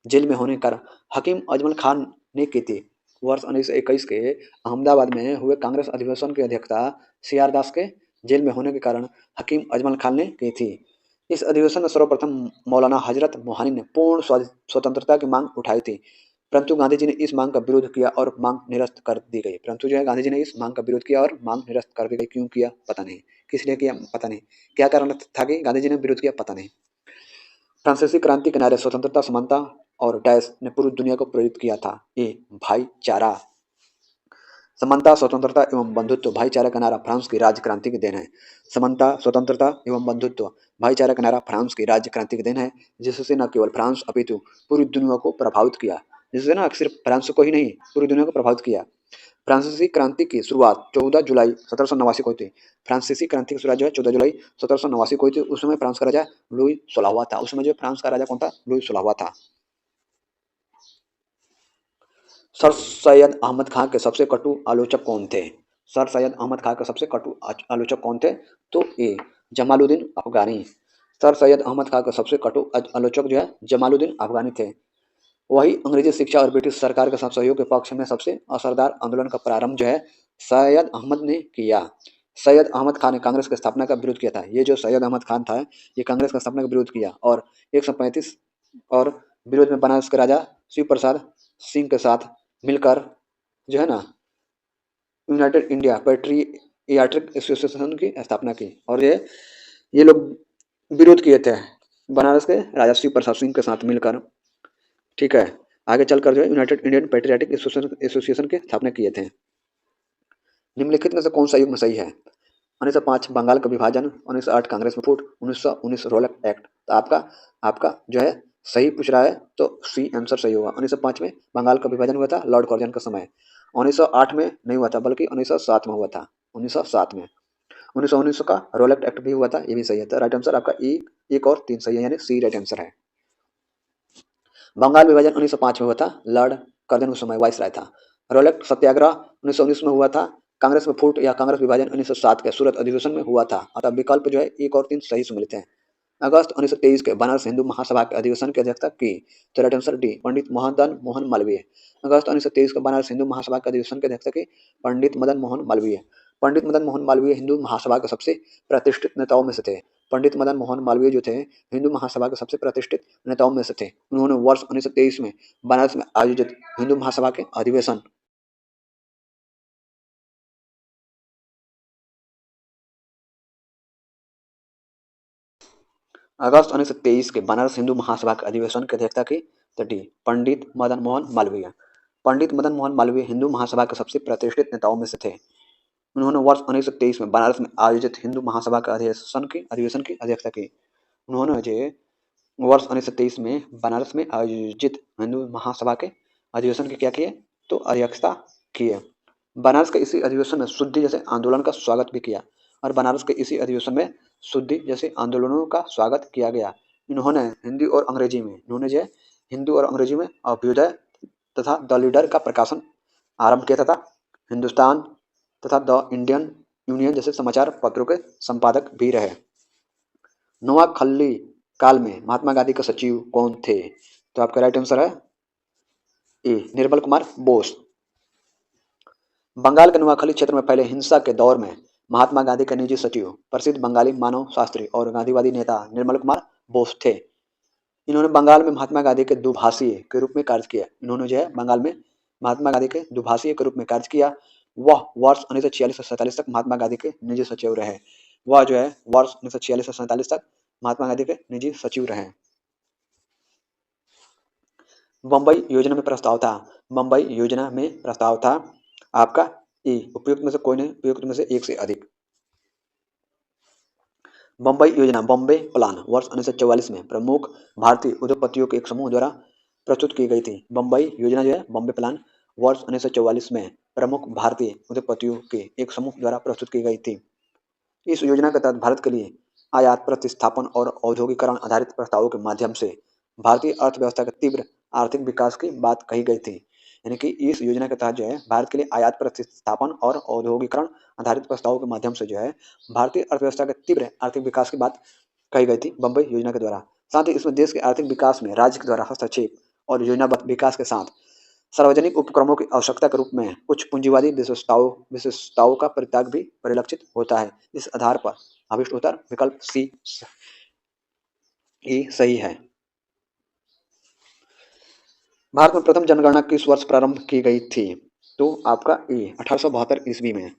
जेल में होने कर हकीम अजमल खान ने की थी। वर्ष 1921 के अहमदाबाद में हुए कांग्रेस अधिवेशन की अध्यक्षता CR दास के जेल में होने के कारण हकीम अजमल खान ने की थी। इस अधिवेशन में सर्वप्रथम मौलाना हजरत मोहानी ने पूर्ण स्वतंत्रता की मांग उठाई थी, परंतु गांधी जी ने इस मांग का विरोध किया और मांग निरस्त कर दी गई। परंतु जो है गांधी जी ने इस मांग का विरोध किया और मांग निरस्त कर दी गई। क्यों किया पता नहीं, किस लिए किया पता नहीं, क्या कारण था कि गांधी जी ने विरोध किया पता नहीं। फ्रांसीसी क्रांति के नारे स्वतंत्रता समानता और डैश ने पूरी दुनिया को प्रेरित किया था। ए भाईचारा, समानता स्वतंत्रता एवं बंधुत्व भाईचारा का नारा फ्रांस की राज्य क्रांति की देन है। समानता स्वतंत्रता एवं बंधुत्व भाईचारा का नारा फ्रांस की राज्य क्रांति की देन है, जिससे न केवल फ्रांस अपितु पूरी दुनिया को प्रभावित किया, जिससे न सिर्फ फ्रांस को ही नहीं पूरी दुनिया को प्रभावित किया। फ्रांसीसी क्रांति की शुरुआत 14 जुलाई 1789 को हुई थी। फ्रांसीसी क्रांति की शुरुआत जो है 14 जुलाई 1789 को हुई थी। उस समय फ्रांस का राजा लुई 16वां था। उस समय जो फ्रांस का राजा कौन था? लुई 16वां था। सर सैयद अहमद खान के सबसे कटु आलोचक कौन थे? सर सैयद अहमद खान के सबसे कटु आलोचक कौन थे? तो ए जमालुद्दीन अफगानी। सर सैयद अहमद खान के सबसे कटु आलोचक जो है जमालुद्दीन अफगानी थे। वही अंग्रेजी शिक्षा और ब्रिटिश सरकार के साथ सहयोग के पक्ष में सबसे असरदार आंदोलन का प्रारंभ जो है सैयद अहमद ने किया। सैयद अहमद खान ने कांग्रेस की स्थापना का विरोध किया था। ये जो सैयद अहमद खान था ये कांग्रेस की स्थापना का विरोध किया और 135 और विरोध में बनारस के राजा शिव प्रसाद सिंह के साथ मिलकर जो है ना यूनाइटेड इंडिया पेट्रियाटिक एसोसिएशन की स्थापना की। और ये लोग विरोध किए थे बनारस के राजा शिव प्रसाद सिंह के साथ मिलकर। ठीक है, आगे चलकर जो है यूनाइटेड इंडियन पेट्रियाटिक एसोसिएशन के स्थापना किए थे। निम्नलिखित में से कौन सा युग्म सही है? 1905 बंगाल का विभाजन, 1908 कांग्रेस में फूट, 1919 रोलक एक्ट। तो आपका जो है सही पूछ रहा है तो सी आंसर सही होगा। 1905 में बंगाल का विभाजन हुआ था लॉर्ड कर्जन के समय। 1908 में नहीं हुआ था बल्कि 1907 में हुआ था। 1907 में 1919 का रोलेक्ट एक्ट भी हुआ था, ये भी सही है। तो राइट आंसर आपका ई, एक और तीन सही है, यानी सी राइट आंसर है। बंगाल विभाजन 1905 में हुआ था, लॉर्ड कर्जन उस समय वाइस राय था। रोलेक्ट सत्याग्रह 1919 में हुआ था। कांग्रेस में फूट या कांग्रेस विभाजन 1907 के सूरत अधिवेशन में हुआ था। अतः विकल्प जो है एक और तीन सही सम्मिलित है। अगस्त 1923 के बनारस हिंदू महासभा के अधिवेशन की अध्यक्षता की। तो right answer D, Pandit Madan Mohan Malviya. अगस्त 1923 के बनारस हिंदू महासभा के अधिवेशन की अध्यक्षता की पंडित मदन मोहन मालवीय। पंडित मदन मोहन मालवीय हिंदू महासभा के सबसे प्रतिष्ठित नेताओं में से थे। पंडित मदन मोहन मालवीय जो थे हिंदू महासभा के सबसे प्रतिष्ठित नेताओं में से थे। उन्होंने वर्ष 1923 में बनारस में आयोजित हिंदू महासभा के अधिवेशन अगस्त 1923 के बनारस हिंदू महासभा के अधिवेशन की अध्यक्षता की। तो डी, पंडित मदन मोहन मालवीय। पंडित मदन मोहन मालवीय हिंदू महासभा के सबसे प्रतिष्ठित नेताओं में से थे। उन्होंने वर्ष 1923 में बनारस में आयोजित हिंदू महासभा के अधिवेशन की अध्यक्षता की। उन्होंने जो वर्ष 1923 में बनारस में आयोजित हिंदू महासभा के अधिवेशन की क्या किए, तो अध्यक्षता किए। बनारस के इसी अधिवेशन में शुद्धि जैसे आंदोलन का स्वागत भी किया और बनारस के इसी अधिवेशन में शुद्धि जैसे आंदोलनों का स्वागत किया गया। इन्होंने हिंदी और अंग्रेजी में अभ्युदय तथा द लीडर का प्रकाशन आरंभ किया तथा हिंदुस्तान तथा द इंडियन यूनियन जैसे समाचार पत्रों के संपादक भी रहे। नोआखली काल में महात्मा गांधी के सचिव कौन थे? तो आपका राइट आंसर है ए, निर्मल कुमार बोस। बंगाल के नोआखली क्षेत्र में फैले हिंसा के दौर में महात्मा गांधी के निजी सचिव प्रसिद्ध बंगाली मानव शास्त्री और गांधीवादी नेता निर्मल कुमार बोस थे। इन्होंने बंगाल में महात्मा गांधी के दुभाषी के रूप में कार्य किया। इन्होंने जो है बंगाल में महात्मा गांधी के दुभाषी के रूप में कार्य किया। वह वर्ष 1946 से 47 तक महात्मा गांधी के निजी सचिव रहे। वह जो है वर्ष 1946 से 47 तक महात्मा गांधी के निजी सचिव रहे। बम्बई योजना में प्रस्ताव था। बम्बई योजना में प्रस्ताव था आपका ए, उपयुक्त में से कोई नहीं, उपयुक्त में से एक से अधिक। बम्बई योजना बॉम्बे प्लान वर्ष 1944 में प्रमुख भारतीय उद्योगपतियों के एक समूह द्वारा प्रस्तुत की गई थी। बम्बई योजना जो है बॉम्बे प्लान वर्ष 1944 में प्रमुख भारतीय उद्योगपतियों के एक समूह द्वारा प्रस्तुत की गई थी। इस योजना के तहत भारत के लिए आयात प्रतिस्थापन और औद्योगिकरण आधारित प्रस्तावों के माध्यम से भारतीय अर्थव्यवस्था के तीव्र आर्थिक विकास की बात कही गई थी। यानी कि इस योजना के तहत जो है भारत के लिए आयात प्रतिस्थापन और औद्योगिकरण आधारित प्रस्तावों के माध्यम से जो है भारतीय अर्थव्यवस्था के तीव्र आर्थिक विकास की बात कही गई थी बम्बई योजना के द्वारा। साथ ही इसमें देश के आर्थिक विकास में राज्य के द्वारा हस्तक्षेप और योजनाबद्ध विकास के साथ सार्वजनिक उपक्रमों की आवश्यकता के रूप में कुछ पूंजीवादी विशेषताओं का परित्याग भी परिलक्षित होता है। इस आधार पर अभिष्ट उत्तर विकल्प सी ई सही है। भारत में प्रथम जनगणना किस वर्ष प्रारंभ की गई थी? तो आपका ए 1872 ईस्वी में।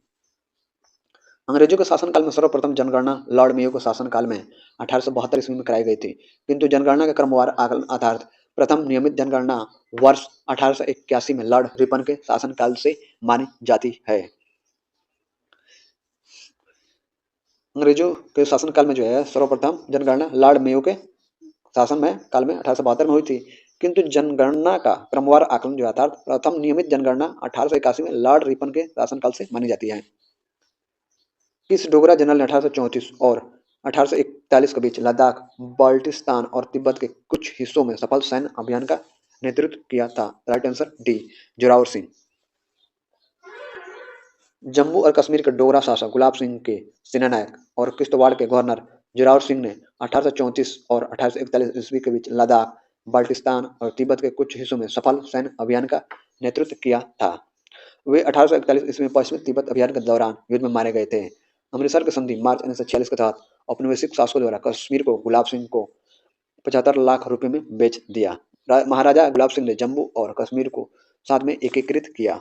अंग्रेजों के शासनकाल में सर्वप्रथम जनगणना लॉर्ड मेयो के शासनकाल में 1872 ईस्वी में कराई गई थी, किंतु जनगणना के क्रमवार आकलन आधारित प्रथम नियमित जनगणना वर्ष 1881 में लॉर्ड रिपन के शासनकाल से मानी जाती है। अंग्रेजों के शासनकाल में जो है सर्वप्रथम जनगणना लॉर्ड मेयो के शासन में काल में 1872 में हुई थी, किंतु जनगणना का क्रमवार आकलन जो अर्थात प्रथम नियमित जनगणना 1881 में लॉर्ड रिपन के शासनकाल से मानी जाती है। किस डोगरा जनरल ने 1834 और 1841 के बीच लद्दाख, बाल्टिस्तान और तिब्बत के कुछ हिस्सों में सफल सैन्य अभियान का नेतृत्व किया था? Right answer D, Zorawar Singh. Jammu और कश्मीर के डोगरा शासक गुलाब सिंह के सेनानायक और किश्तवाड़ के गवर्नर जोरावर सिंह ने 1834 और 1841 ईस्वी के बीच लद्दाख, बाल्टिस्तान और तिब्बत के कुछ हिस्सों में सफल सैन्य अभियान का नेतृत्व किया था। वे 1841 ईस्वी में पश्चिमी तिब्बत अभियान के दौरान युद्ध में मारे गए थे। अमृतसर की संधि मार्च 1946 के तहत औपनिवेशिक शासकों द्वारा कश्मीर को गुलाब सिंह को 75 लाख रुपए में बेच दिया। महाराजा गुलाब सिंह ने जम्मू और कश्मीर को साथ में एकीकृत किया।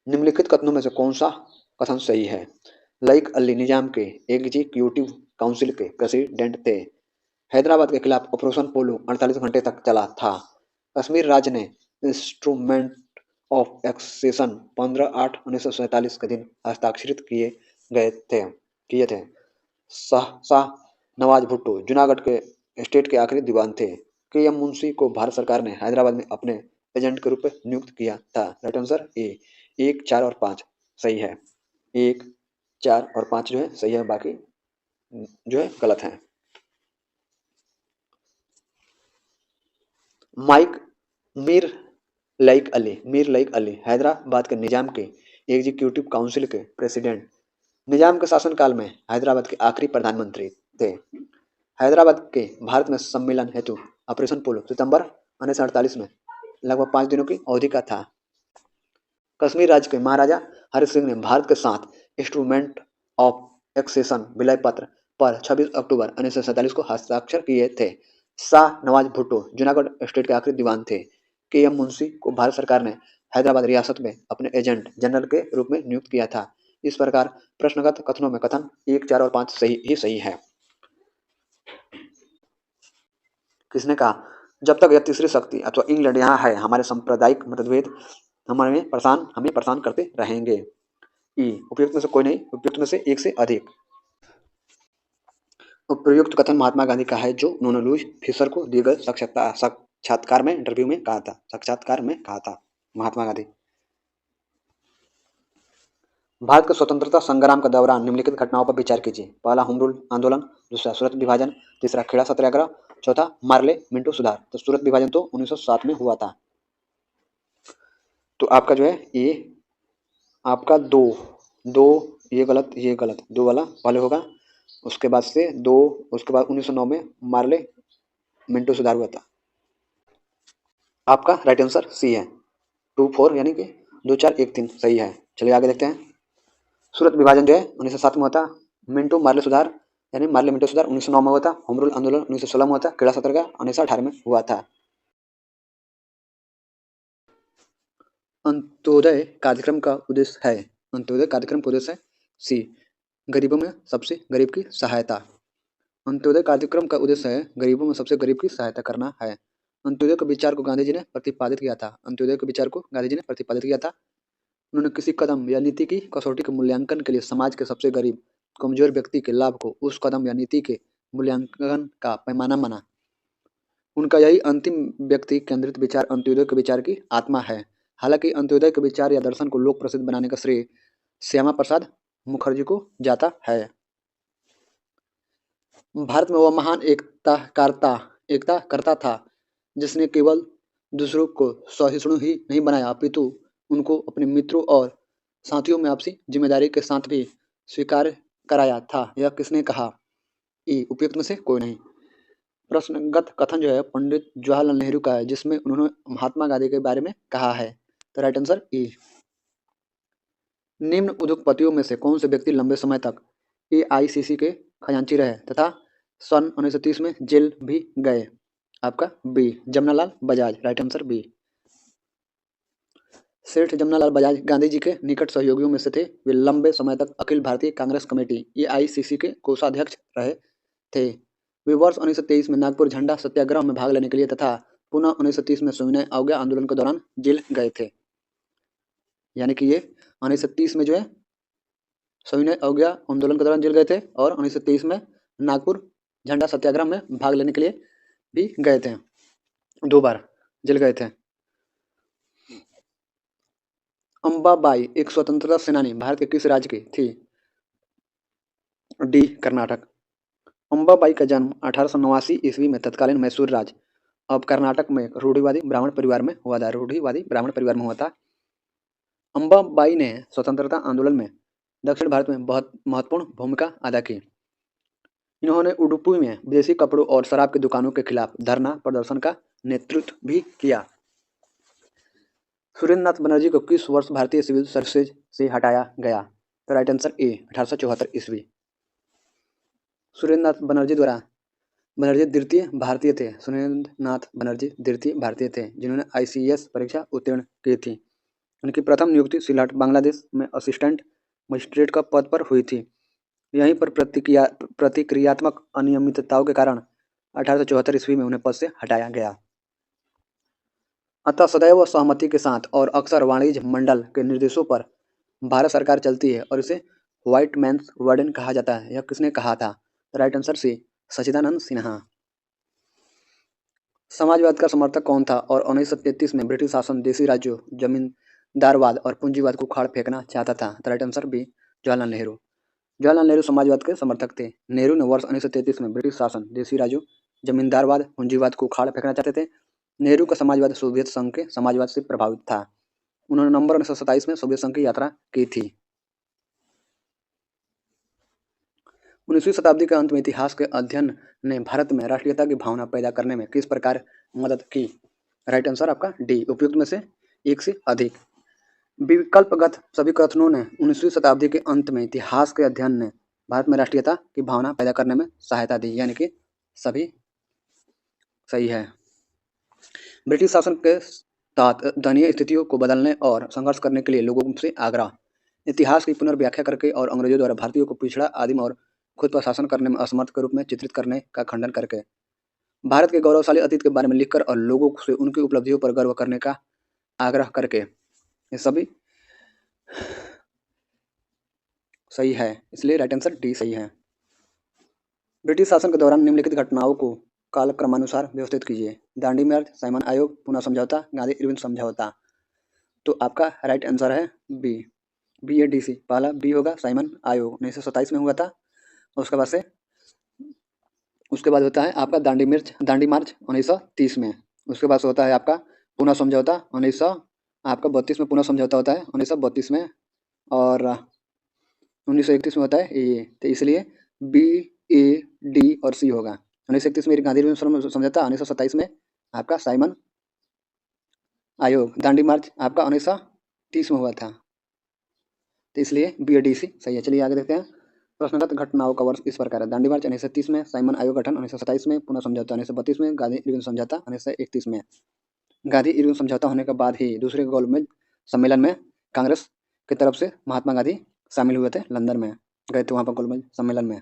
निम्नलिखित कथनों में से कौन सा कथन सही है? लईक अली निजाम के एग्जीक्यूटिव काउंसिल के प्रेसिडेंट थे। हैदराबाद के खिलाफ ऑपरेशन पोलो 48 घंटे तक चला था। कश्मीर राज्य ने इंस्ट्रूमेंट ऑफ एक्सेशन 15/8/1947 के दिन हस्ताक्षरित किए थे। शाह नवाज भुट्टो जूनागढ़ के स्टेट के आखिरी दीवान थे। के एम मुंशी को भारत सरकार ने हैदराबाद में अपने एजेंट के रूप में नियुक्त किया था। राइट आंसर ए 1, 4 और 5 सही है। 1, 4 और 5 जो है सही है, बाकी जो है गलत है। मीर लाइक अली हैदराबाद के निजाम के एग्जीक्यूटिव काउंसिल के प्रेसिडेंट, निजाम के शासनकाल में हैदराबाद के आखिरी प्रधानमंत्री थे। हैदराबाद के भारत में सम्मेलन हेतु ऑपरेशन पोलो सितंबर 1948 में लगभग 5 दिनों की अवधि का था। कश्मीर राज्य के महाराजा हरि सिंह ने भारत के साथ इंस्ट्रूमेंट ऑफ एक्सेशन विलय पत्र पर 26 अक्टूबर 1947 को हस्ताक्षर किए थे। शाह नवाज भुट्टो जूनागढ़ स्टेट के आखिरी दीवान थे। के एम मुंशी को भारत सरकार ने हैदराबाद रियासत में अपने एजेंट जनरल के रूप में नियुक्त किया था। इस प्रकार प्रश्नगत कथनों में कथन 1, 4 और 5 सही है। किसने कहा, जब तक यह तीसरी शक्ति अथवा इंग्लैंड यहाँ है, हमारे सांप्रदायिक मतभेद हमें परेशान करते रहेंगे। ई उपयुक्त में से कोई नहीं, उपयुक्त में से एक से अधिक। उपयुक्त कथन महात्मा गांधी का है जो उन्होंने लुईस फिशर को दिए गए साक्षात्कार में कहा था। महात्मा गांधी। भारत के स्वतंत्रता संग्राम के दौरान निम्नलिखित घटनाओं पर विचार कीजिए। पहला होम रूल आंदोलन, दूसरा सूरत विभाजन, तीसरा खेड़ा सत्याग्रह, चौथा मार्ले मिंटो सुधार। तो सूरत विभाजन तो 1907 में हुआ था। तो आपका जो है ये आपका दो ये गलत, दो वाला पहले होगा, उसके बाद से दो, उसके बाद 1909 में मार्ले मिंटो सुधार हुआ था। आपका राइट आंसर सी है। 2, 4 यानी कि 2, 4, 1, 3 सही है। चलिए आगे देखते हैं। सूरत विभाजन जो है 1907 में हुआ था। मिंटो मार्ले सुधार यानी मार्ले मिंटो सुधार 1909 में हुआ था। होम रूल आंदोलन 1916 में हुआ था। खेड़ा सत्याग्रह 1918 में हुआ था। अंत्योदय कार्यक्रम का उद्देश्य है, अंत्योदय कार्यक्रम का उद्देश्य है सी गरीबों में सबसे गरीब की सहायता। अंत्योदय कार्यक्रम का उद्देश्य है गरीबों में सबसे गरीब की सहायता करना है। अंत्योदय के विचार को गांधी जी ने प्रतिपादित किया था। अंत्योदय के विचार को गांधी जी ने प्रतिपादित किया था। उन्होंने किसी कदम या नीति की कसौटी के मूल्यांकन के लिए समाज के सबसे गरीब कमजोर व्यक्ति के लाभ को उस कदम या नीति के मूल्यांकन का पैमाना माना। उनका यही अंतिम व्यक्ति केंद्रित विचार अंत्योदय के विचार की आत्मा है। हालांकि अंत्योदय के विचार या दर्शन को लोक प्रसिद्ध बनाने का श्रेय श्यामा प्रसाद मुखर्जी को जाता है। भारत में वह महान एकता करता था जिसने केवल दूसरों को सहिष्णु ही नहीं बनाया अपितु उनको अपने मित्रों और साथियों में आपसी जिम्मेदारी के साथ भी स्वीकार कराया था। यह किसने कहा? ई उपयुक्त में से कोई नहीं। प्रश्नगत कथन जो है पंडित जवाहरलाल नेहरू का है जिसमें उन्होंने महात्मा गांधी के बारे में कहा है। तो राइट आंसर ई। निम्न उद्योगपतियों में से कौन से व्यक्ति लंबे समय तक एआईसीसी के खजांची रहे तथा सन 1930 में जेल भी गए? आपका B Jamnalal Bajaj. Right answer B. Seth Jamnalal Bajaj Gandhi ji के निकट सहयोगियों में से थे। वे लंबे समय तक अखिल भारतीय कांग्रेस कमेटी एआईसीसी के कोषाध्यक्ष रहे थे। वे वर्ष 1923 में नागपुर झंडा सत्याग्रह में भाग लेने के लिए तथा पुनः 1930 में सविनय अवज्ञा आंदोलन के दौरान जेल गए थे। यानी कि ये 1930 में जो है सविनय अवज्ञा आंदोलन के दौरान जेल गए थे और 1923 में नागपुर झंडा सत्याग्रह में भाग लेने के लिए भी गए थे। 2 बार जेल गए थे। अंबाबाई एक स्वतंत्रता सेनानी भारत के किस राज्य की थी? डी कर्नाटक। अंबाबाई का जन्म 1889 ईस्वी में तत्कालीन मैसूर राज्य अब कर्नाटक में एक रूढ़िवादी ब्राह्मण परिवार में हुआ था। अंबाबाई ने स्वतंत्रता आंदोलन में दक्षिण भारत में बहुत महत्वपूर्ण भूमिका अदा की। इन्होंने उडुपी में विदेशी कपड़ों और शराब की दुकानों के खिलाफ धरना प्रदर्शन का नेतृत्व भी किया। सुरेंद्रनाथ बनर्जी को किस वर्ष भारतीय सिविल सर्विसेज से हटाया गया? तो राइट आंसर ए 1874 ईस्वी। सुरेंद्रनाथ बनर्जी द्वितीय भारतीय थे। सुरेंद्रनाथ बनर्जी द्वितीय भारतीय थे जिन्होंने आईसीएस परीक्षा उत्तीर्ण की थी। उनकी प्रथम नियुक्ति सिलहट बांग्लादेश में असिस्टेंट मजिस्ट्रेट का पद पर हुई थी। यहीं पर प्रतिक्रियात्मक अनियमितताओं के कारण 1874 ईस्वी में उन्हें पद से हटाया गया। अतः सदैव सहमति के साथ और अक्सर वाणिज्य मंडल के निर्देशों पर भारत सरकार चलती है और इसे व्हाइट मैन्स वर्डन कहा जाता है। यह किसने कहा था? राइट आंसर सी सच्चिदानंद सिन्हा। समाजवाद का समर्थक कौन था और 1933 में ब्रिटिश शासन देशी राज्यों, जमींदारवाद और पूंजीवाद को उखाड़ फेंकना चाहता था? तो right answer B, Jawaharlal Nehru. Jawaharlal Nehru समाजवाद के समर्थक थे। नेहरू ने वर्ष 1933 में ब्रिटिश शासन देशी राज्यों, जमींदारवाद, पूंजीवाद को उखाड़ फेंकना चाहते थे। नेहरू का समाजवाद सोवियत संघ के समाजवाद से प्रभावित था। उन्होंने नवंबर 1927 में सोवियत संघ की यात्रा की थी। 19वीं शताब्दी के अंत में इतिहास के अध्ययन ने भारत में राष्ट्रीयता की भावना पैदा करने में किस प्रकार मदद की? राइट आंसर आपका डी, उपयुक्त में से एक से अधिक। विकल्पगत सभी कथनों ने 19वीं शताब्दी के अंत में इतिहास के अध्ययन ने भारत में राष्ट्रीयता की भावना पैदा करने में सहायता दी, यानी कि सभी सही है। ब्रिटिश शासन के तहत दयनीय स्थितियों को बदलने और संघर्ष करने के लिए लोगों से आग्रह। इतिहास की पुनर्व्याख्या करके और अंग्रेजों द्वारा भारतीयों को पिछड़ा, आदिम और खुद पर शासन करने में असमर्थ के रूप में चित्रित करने का खंडन करके, भारत के गौरवशाली अतीत के बारे में लिखकर और लोगों से उनकी उपलब्धियों पर गर्व करने का आग्रह करके, ये सभी सही है, इसलिए राइट आंसर डी सही है। ब्रिटिश शासन के दौरान निम्नलिखित घटनाओं को कालक्रमानुसार व्यवस्थित कीजिए। दांडी मार्च, साइमन आयोग, पुनः समझौता, गांधी इरविन समझौता। तो आपका राइट आंसर है B, B A D C. पहला बी होगा, साइमन आयोग 1927 में हुआ था। उसके बाद होता है आपका दांडी मार्च 1930 में। उसके बाद होता है आपका पुनः समझौता 1932 में, पुनः समझौता होता है 1932 में, और 1931 में होता है ये। तो इसलिए बी, ए, डी और सी होगा। 1931 में गांधी समझौता, 1927 में आपका साइमन आयोग, दांडी मार्च आपका 1930 में हुआ था। तो इसलिए बी ए डी सी सही है। चलिए आगे देखते हैं। प्रश्नगत घटनाओं का वर्ष इस प्रकार है। दांडी मार्च 1930 में, साइमन आयोग गठन 1927 में, पुनः समझौता 1932 में, गांधी इरविन समझौता 1931 में। गांधी इरविन समझौता होने के बाद ही दूसरे गोलमेज सम्मेलन में कांग्रेस की तरफ से महात्मा गांधी शामिल हुए थे, लंदन में गए थे वहाँ पर गोलमेज सम्मेलन में।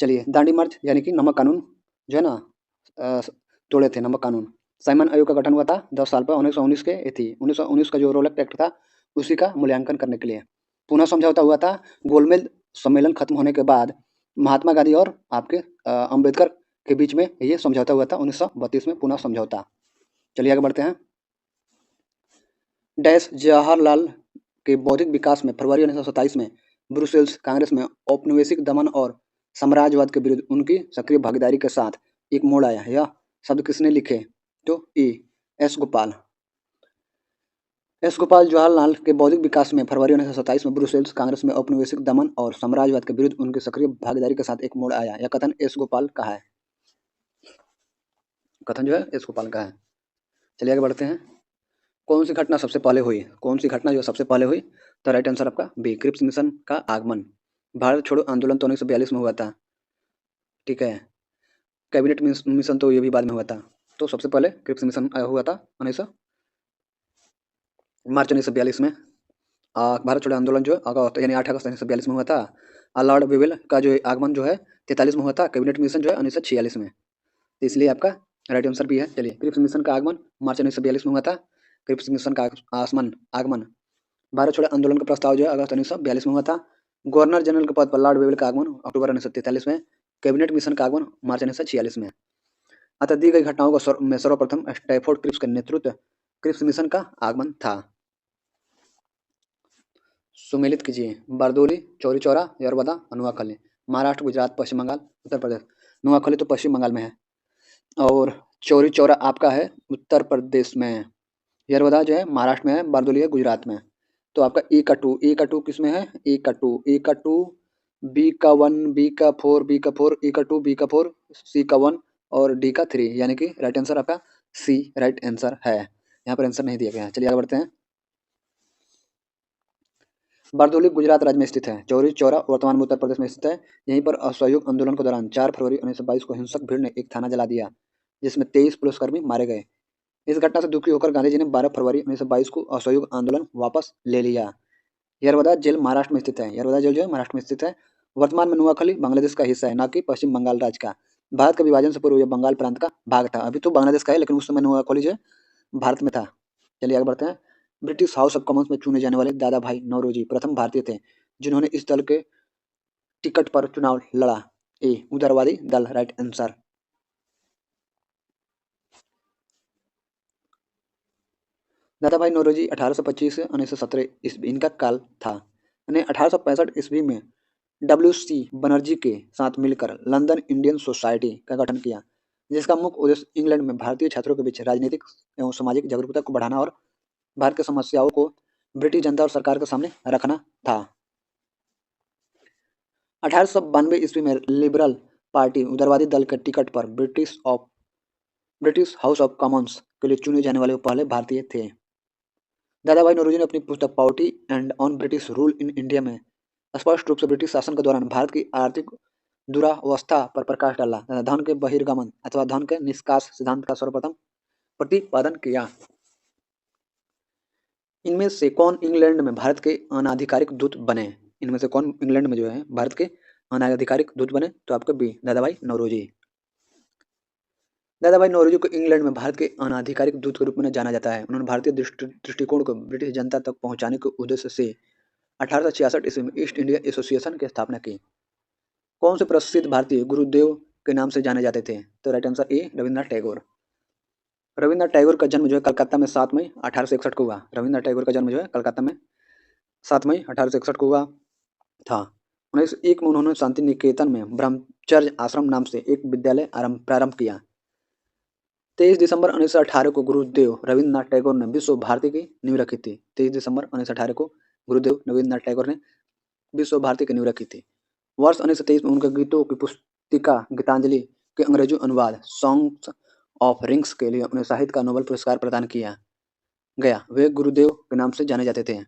चलिए, दांडी मार्च यानी कि नमक कानून जो है ना तोड़े थे, नमक कानून। साइमन आयोग का गठन हुआ था 10 साल पर, 1919 के थी 1919 का जो रोलक एक्ट था उसी का मूल्यांकन करने के लिए। पुनः समझौता हुआ था गोलमेज सम्मेलन खत्म होने के बाद, महात्मा गांधी और आपके अंबेडकर के बीच में ये समझौता हुआ था 1932 में, पुनः समझौता। चलिए आगे बढ़ते हैं। डैश जवाहरलाल के बौद्धिक विकास में फरवरी 1927 में ब्रुसेल्स कांग्रेस में औपनिवेशिक दमन और साम्राज्यवाद के विरुद्ध उनकी सक्रिय भागीदारी के साथ एक मोड़ आया। यह शब्द किसने लिखे? तो ए, एस गोपाल। एस गोपाल जवाहरलाल के बौद्धिक विकास में फरवरी 1927 में ब्रुसेल्स कांग्रेस में औपनिवेशिक दमन और साम्राज्यवाद के विरुद्ध उनकी सक्रिय भागीदारी के साथ एक मोड़ आया। यह कथन एस गोपाल का है। कथन जो है एस गोपाल का है। चलिए आगे बढ़ते हैं। कौन सी घटना सबसे पहले हुई? कौन सी घटना जो सबसे पहले हुई? तो राइट आंसर आपका बी, क्रिप्स मिशन का आगमन। भारत छोड़ो आंदोलन तो 1942 में हुआ था, ठीक है। कैबिनेट मिशन तो ये भी बाद में हुआ था। तो सबसे पहले क्रिप्स मिशन हुआ था मार्च 1942 में। भारत छोड़ो आंदोलन जो है यानी 8 अगस्त 1942 में हुआ था। लॉर्ड वेवेल का जो आगमन जो है 43 में हुआ था। कैबिनेट मिशन जो है 1946 में। तो इसलिए आपका राइट आंसर भी है। चलिए, क्रिप्स मिशन का आगमन मार्च 1942 में हुआ था। क्रिप्स मिशन का आगमन भारत छोड़ो आंदोलन का प्रस्ताव जो है अगस्त 1942 में हुआ था। गवर्नर जनरल के पद पर लॉर्ड वेवेल का आगमन अक्टूबर 1943 में। कैबिनेट मिशन का आगमन मार्च 1946 में। अतः दी गई घटनाओं को में सर्वप्रथम स्टैफोर्ड क्रिप्स के नेतृत्व क्रिप्स मिशन का आगमन था। सुमेलित कीजिए। बारदोली, चौरी चौरा, यरवदा, नुआखली। महाराष्ट्र, गुजरात, पश्चिम बंगाल, उत्तर प्रदेश। नुआखली तो पश्चिम बंगाल में है और चौरी चौरा आपका है उत्तर प्रदेश में। यरवदा जो है महाराष्ट्र में है, बारदोली है गुजरात में। तो आपका ए का टू किस में है? ए का टू, बी का 1, बी का 4, बी का 4, ए का 2, बी का 4, सी का 1 और डी का 3, यानी कि राइट आंसर आपका सी राइट आंसर है। यहाँ पर आंसर नहीं दिया गया है। चलिए आगे बढ़ते हैं। बारदोली गुजरात राज्य में स्थित है। चौरी चौरा वर्तमान में उत्तर प्रदेश में स्थित है। यहीं पर असहयोग आंदोलन के दौरान 4 फरवरी 1922 को हिंसक भीड़ ने एक थाना जला दिया, जिसमें 23 पुलिसकर्मी मारे गए। इस घटना से दुखी होकर गांधी जी ने 12 फरवरी 1922 को असहयोग आंदोलन वापस ले लिया। यरवदा जेल महाराष्ट्र में स्थित है। यरवदा जेल जो है महाराष्ट्र में स्थित है। वर्तमान में नुआखली बांग्लादेश का हिस्सा है, न कि पश्चिम बंगाल राज्य का। भारत के विभाजन से पूर्व यह बंगाल प्रांत का भाग था। अभी तो बांग्लादेश का है, लेकिन उस समय नुआखली जो है भारत में था। चलिए आगे बढ़ते हैं। ब्रिटिश हाउस ऑफ कॉमन्स में चुने जाने वाले दादा भाई नौरोजी प्रथम भारतीय थे जिन्होंने इस दल के टिकट पर चुनाव लड़ा। ए उदारवादी दल, राइट आंसर। दादा भाई नौरोजी 1825 से 1917 ईस्वी इनका काल था। उन्हें 1865 ईस्वी में डब्ल्यू.सी. बनर्जी के साथ मिलकर लंदन इंडियन सोसाइटी का गठन किया, जिसका मुख्य उद्देश्य इंग्लैंड में भारतीय छात्रों के बीच राजनीतिक एवं सामाजिक जागरूकता को बढ़ाना और भारत की समस्याओं को ब्रिटिश जनता और सरकार के सामने रखना था। 1892 ईस्वी में लिबरल पार्टी उदारवादी दल के टिकट पर ब्रिटिश हाउस ऑफ कॉमन्स के लिए चुने जाने वाले पहले भारतीय थे। दादा भाई नौरोजी ने अपनी पुस्तक poverty and on British rule in India में स्पष्ट रूप से ब्रिटिश शासन के दौरान भारत की आर्थिक दुरावस्था पर प्रकाश डाला तथा धन के बहिर्गमन अथवा धन के निष्कास सिद्धांत का सर्वप्रथम प्रतिपादन किया। इनमें से कौन इंग्लैंड में भारत के अनाधिकारिक दूत बने? इनमें से कौन इंग्लैंड में जो है भारत के अनाधिकारिक दूत बने? तो आपका बी दादा भाई नौरोजी। दादा भाई नौरोजी को इंग्लैंड में भारत के अनाधिकारिक दूत के रूप में जाना जाता है। उन्होंने भारतीय दृष्टिकोण को ब्रिटिश जनता तक पहुंचाने के उद्देश्य से 1866 ईस्वी में ईस्ट इंडिया एसोसिएशन की स्थापना की। कौन से प्रसिद्ध भारतीय गुरुदेव के नाम से जाने जाते थे? तो राइट आंसर ए रविन्द्रनाथ टैगोर। रविन्द्रनाथ टैगोर का जन्म जो है कलकत्ता में 7 मई 1861 को हुआ। रविन्द्रनाथ टैगोर का जन्म जो है कलकत्ता में 7 मई 1861 को हुआ था। 1901 में उन्होंने शांति निकेतन में ब्रह्मचर्य आश्रम नाम से एक विद्यालय प्रारंभ किया। 23 दिसंबर 1918 को गुरुदेव रविन्द्रनाथ टैगोर ने विश्व भारती की नींव रखी थी। 23 दिसंबर 1918 को गुरुदेव रविन्द्रनाथ टैगोर ने विश्व भारती की नींव रखी थी। वर्ष 1923 में उनके गीतों की पुस्तिका गीतांजलि के अंग्रेजी अनुवाद सॉन्ग्स ऑफ रिंग्स के लिए उन्हें साहित्य का नोबेल पुरस्कार प्रदान किया गया। वे गुरुदेव के नाम से जाने जाते थे।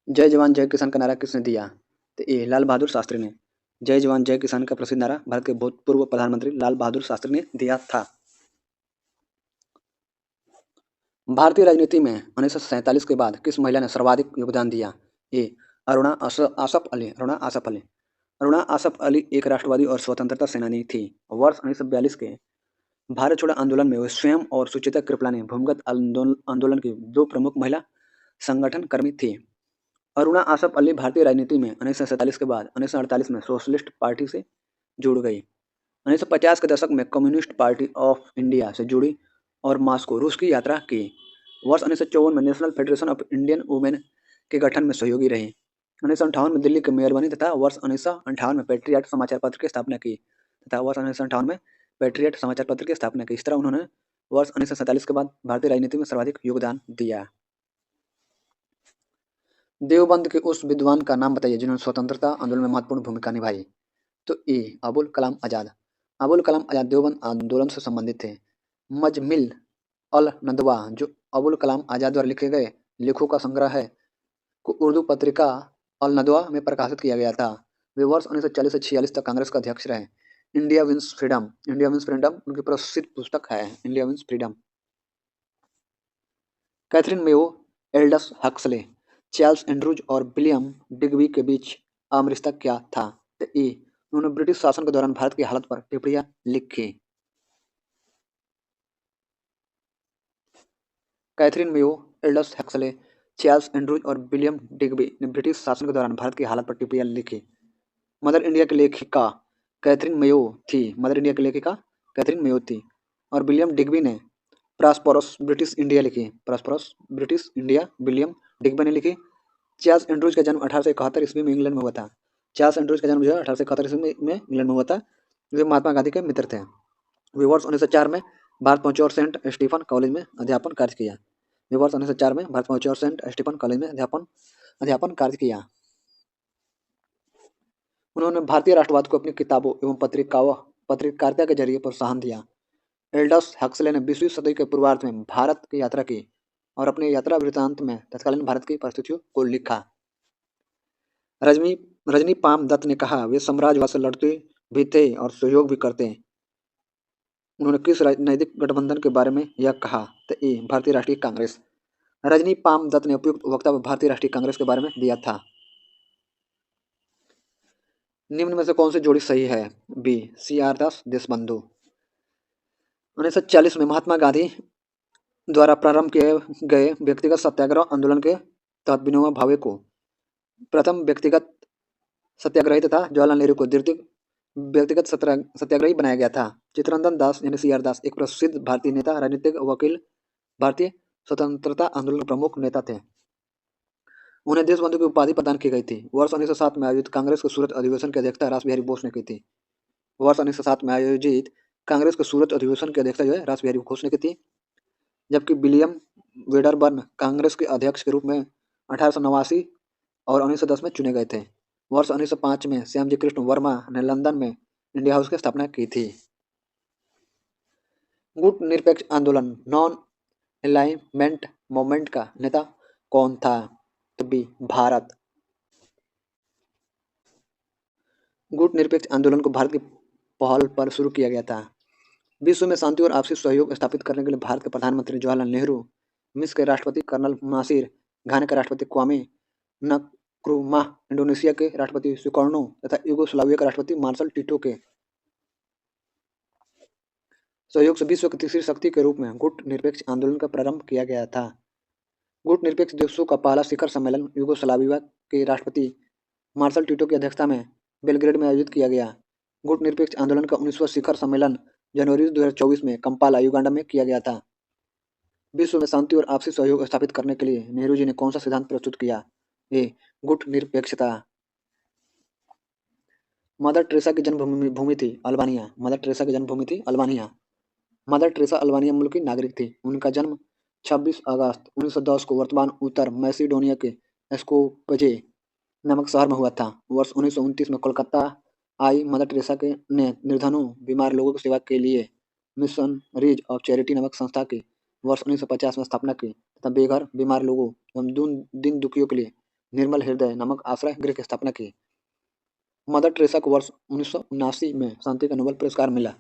जय जवान जय किसान का नारा किसने दिया? तो ए लाल बहादुर शास्त्री ने। जय जवान जय किसान का प्रसिद्ध नारा भारत के भूतपूर्व प्रधानमंत्री लाल बहादुर शास्त्री ने दिया था। भारतीय राजनीति में 1947 के बाद किस महिला ने सर्वाधिक योगदान दिया? ए अरुणा आसफ अली। अरुणा आसफ अली एक राष्ट्रवादी और स्वतंत्रता सेनानी थी। वर्ष 1942 के भारत छोड़ो आंदोलन में वे स्वयं और सुचेता कृपलानी भूमिगत आंदोलन की 2 प्रमुख महिला संगठन कर्मी थी। अरुणा आसफ अली भारतीय राजनीति में 1947 के बाद 1948 में सोशलिस्ट पार्टी से जुड़ गई। 1950 के दशक में कम्युनिस्ट पार्टी ऑफ इंडिया से जुड़ी और मॉस्को रूस की यात्रा की। वर्ष 1954 में national federation of Indian women के गठन में सहयोगी रही। 1958 में दिल्ली के मेयर बनी तथा वर्ष 1958 में पेट्रियट समाचार पत्र की स्थापना की इस तरह उन्होंने वर्ष 1947 के बाद भारतीय राजनीति में सर्वाधिक योगदान दिया। देवबंद के उस विद्वान का नाम बताइए जिन्होंने स्वतंत्रता आंदोलन में महत्वपूर्ण भूमिका निभाई। तो ए अबुल कलाम आज़ाद। अबुल कलाम आज़ाद देवबंद आंदोलन से संबंधित थे। मजमिल अल नदवा जो अबुल कलाम आज़ाद द्वारा लिखे गए लेखों का संग्रह है को उर्दू पत्रिका अल नदवा में प्रकाशित किया गया था। वे वर्ष 1940 से 46 तक कांग्रेस का अध्यक्ष रहे। इंडिया विंस फ्रीडम उनकी प्रसिद्ध पुस्तक है India wins freedom. Katherine Mayo, Aldous Huxley, Charles Andrews और विलियम डिग्बी के बीच आम रिश्ता क्या था? तो ए उन्होंने ब्रिटिश शासन के दौरान भारत की हालत पर टिप्पणियां लिखी। Catherine Mayo, Aldous Huxley, Charles Andrews और विलियम डिग्बी ने ब्रिटिश शासन के दौरान भारत की हालत पर टिप्पणियां लिखी। मदर इंडिया की लेखिका कैथरीन मेयो थी और विलियम डिग्बी ने प्रॉस्परस ब्रिटिश इंडिया लिखी। विलियम डिग्बी ने लिखी। चार्ल्स एंड्रूज का जन्म 1871 ईस्वी में इंग्लैंड में हुआ था। चार्ल्स एंड्रूज का जन्म जो है 1871 ईस्वी में इंग्लैंड में हुआ था। वे महात्मा गांधी के मित्र थे। वे वर्ष 1904 में भारत पहुंचे और सेंट स्टीफन कॉलेज में अध्यापन कार्य किया। उन्होंने भारतीय राष्ट्रवाद को अपनी किताबों एवं पत्रकारिता के जरिए प्रोत्साहन दिया। एल्डस हक्सले ने 20वीं सदी के पूर्वार्ध में भारत की यात्रा की और अपने यात्रा वृत्तांत में तत्कालीन भारत की परिस्थितियों को लिखा। रजनी पाम दत्त ने कहा वे साम्राज्यवाद से लड़ते भी थे और सहयोग भी करते। उन्होंने किस राजनीतिक गठबंधन के बारे में यह कहा? तो ए भारतीय राष्ट्रीय कांग्रेस। रजनी पाम दत्त ने उपयुक्त वक्तव्य भारतीय राष्ट्रीय कांग्रेस के बारे में दिया था। निम्न में से कौन सी जोड़ी सही है? बी सी आर दास देशबंधु। 1940 में महात्मा गांधी द्वारा प्रारंभ किए गए व्यक्तिगत सत्याग्रह आंदोलन के तहत विनोबा भावे को प्रथम व्यक्तिगत सत्याग्रही तथा जवाहरलाल नेहरू को व्यक्तिगत सत्याग्रही बनाया गया था। चित्तरंजन दास यानी CR दास एक प्रसिद्ध भारतीय नेता, राजनीतिक वकील, भारतीय स्वतंत्रता आंदोलन के प्रमुख नेता थे। उन्हें देशबंधु की उपाधि प्रदान की गई थी। वर्ष 1907 में आयोजित कांग्रेस के सूरत अधिवेशन की अध्यक्षता रास बिहारी बोस ने की थी। वर्ष 1907 में आयोजित कांग्रेस के सूरत अधिवेशन की अध्यक्षता जो है रास बिहारी घोष ने की थी, जबकि विलियम वेडरबर्न कांग्रेस के अध्यक्ष के रूप में 1889 और 1910 में चुने गए थे। वर्ष 1905 में श्यामजी कृष्ण वर्मा ने लंदन में इंडिया हाउस की स्थापना की थी। गुट निरपेक्ष आंदोलन नॉन अलाइनमेंट मूवमेंट का नेता कौन था? बी भारत। गुट निरपेक्ष आंदोलन को भारत की पहल पर शुरू किया गया था। विश्व में शांति और आपसी सहयोग स्थापित करने के लिए भारत के प्रधानमंत्री जवाहरलाल नेहरू, मिस्र के राष्ट्रपति कर्नल नासिर, घाना के राष्ट्रपति क्वामे नक्रुमाह, इंडोनेशिया के राष्ट्रपति सुकर्णो तथा यूगोस्लाविया के राष्ट्रपति मार्शल टिटो के सहयोग से विश्व की तीसरी शक्ति के रूप में गुट निरपेक्ष आंदोलन का प्रारंभ किया गया था। गुट निरपेक्ष देशों का पहला शिखर सम्मेलन यूगोस्लाविया के राष्ट्रपति मार्शल टिटो की अध्यक्षता में बेलग्रेड में आयोजित किया गया। गुट निरपेक्ष आंदोलन का 19वां शिखर सम्मेलन जनवरी 2024 में कंपाला, युगांडा में किया गया था। विश्व में शांति और आपसी सहयोग स्थापित करने के लिए नेहरू जी ने कौन सा सिद्धांत प्रस्तुत किया? ए गुट निरपेक्षता। मदर टेरेसा की जन्मभूमि थी अल्बानिया। मदर टेरेसा की जन्मभूमि थी अल्बानिया। मदर टेरेसा अल्बानिया मुल्क की नागरिक थी। उनका जन्म 26 अगस्त 1910 को वर्तमान उत्तर मैसिडोनिया के स्कोपजे नामक शहर में हुआ था। वर्ष 1929 में कोलकाता आई मदर टेरेसा ने निर्धनों, बीमार लोगों की सेवा के लिए मिशनरीज ऑफ चैरिटी नामक संस्था की वर्ष 1950 में स्थापना की तथा बेघर, बीमार लोगों एवं दीन दुखियों के लिए निर्मल हृदय नामक आश्रय गृह की स्थापना की। मदर टेरेसा को वर्ष 1979 में शांति का नोबेल पुरस्कार मिला।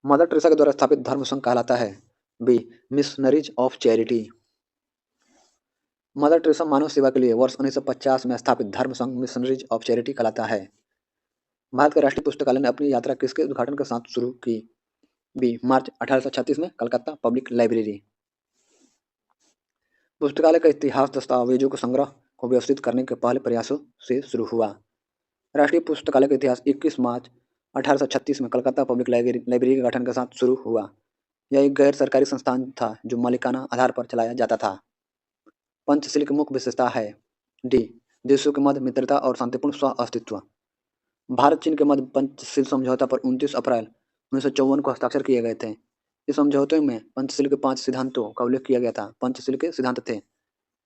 मदर टेरेसा के द्वारा स्थापित धर्म संघ कहलाता है? B missionaries of charity. Mother Teresa मानव सेवा के लिए वर्ष 1950 में स्थापित धर्म संघ मिशनरीज ऑफ चैरिटी कहलाता है। भारत के राष्ट्रीय पुस्तकालय ने अपनी यात्रा किसके उद्घाटन के साथ शुरू की? बी मार्च 1836 में कलकत्ता पब्लिक लाइब्रेरी। पुस्तकालय का इतिहास दस्तावेजों के संग्रह को व्यवस्थित करने के पहले प्रयासों से शुरू हुआ। राष्ट्रीय पुस्तकालय का इतिहास 21 मार्च 1836 में कलकत्ता पब्लिक लाइब्रेरी के गठन के साथ शुरू हुआ। यह एक गैर सरकारी संस्थान था जो मालिकाना आधार पर चलाया जाता था। पंचशील की मुख्य विशेषता है? डी देशों के मध्य मित्रता और शांतिपूर्ण सह अस्तित्व। भारत चीन के मध्य पंचशील समझौता पर 29 अप्रैल 1954 को हस्ताक्षर किए गए थे। इस समझौते में पंचशील के 5 सिद्धांतों का उल्लेख किया गया था। पंचशील के सिद्धांत थे: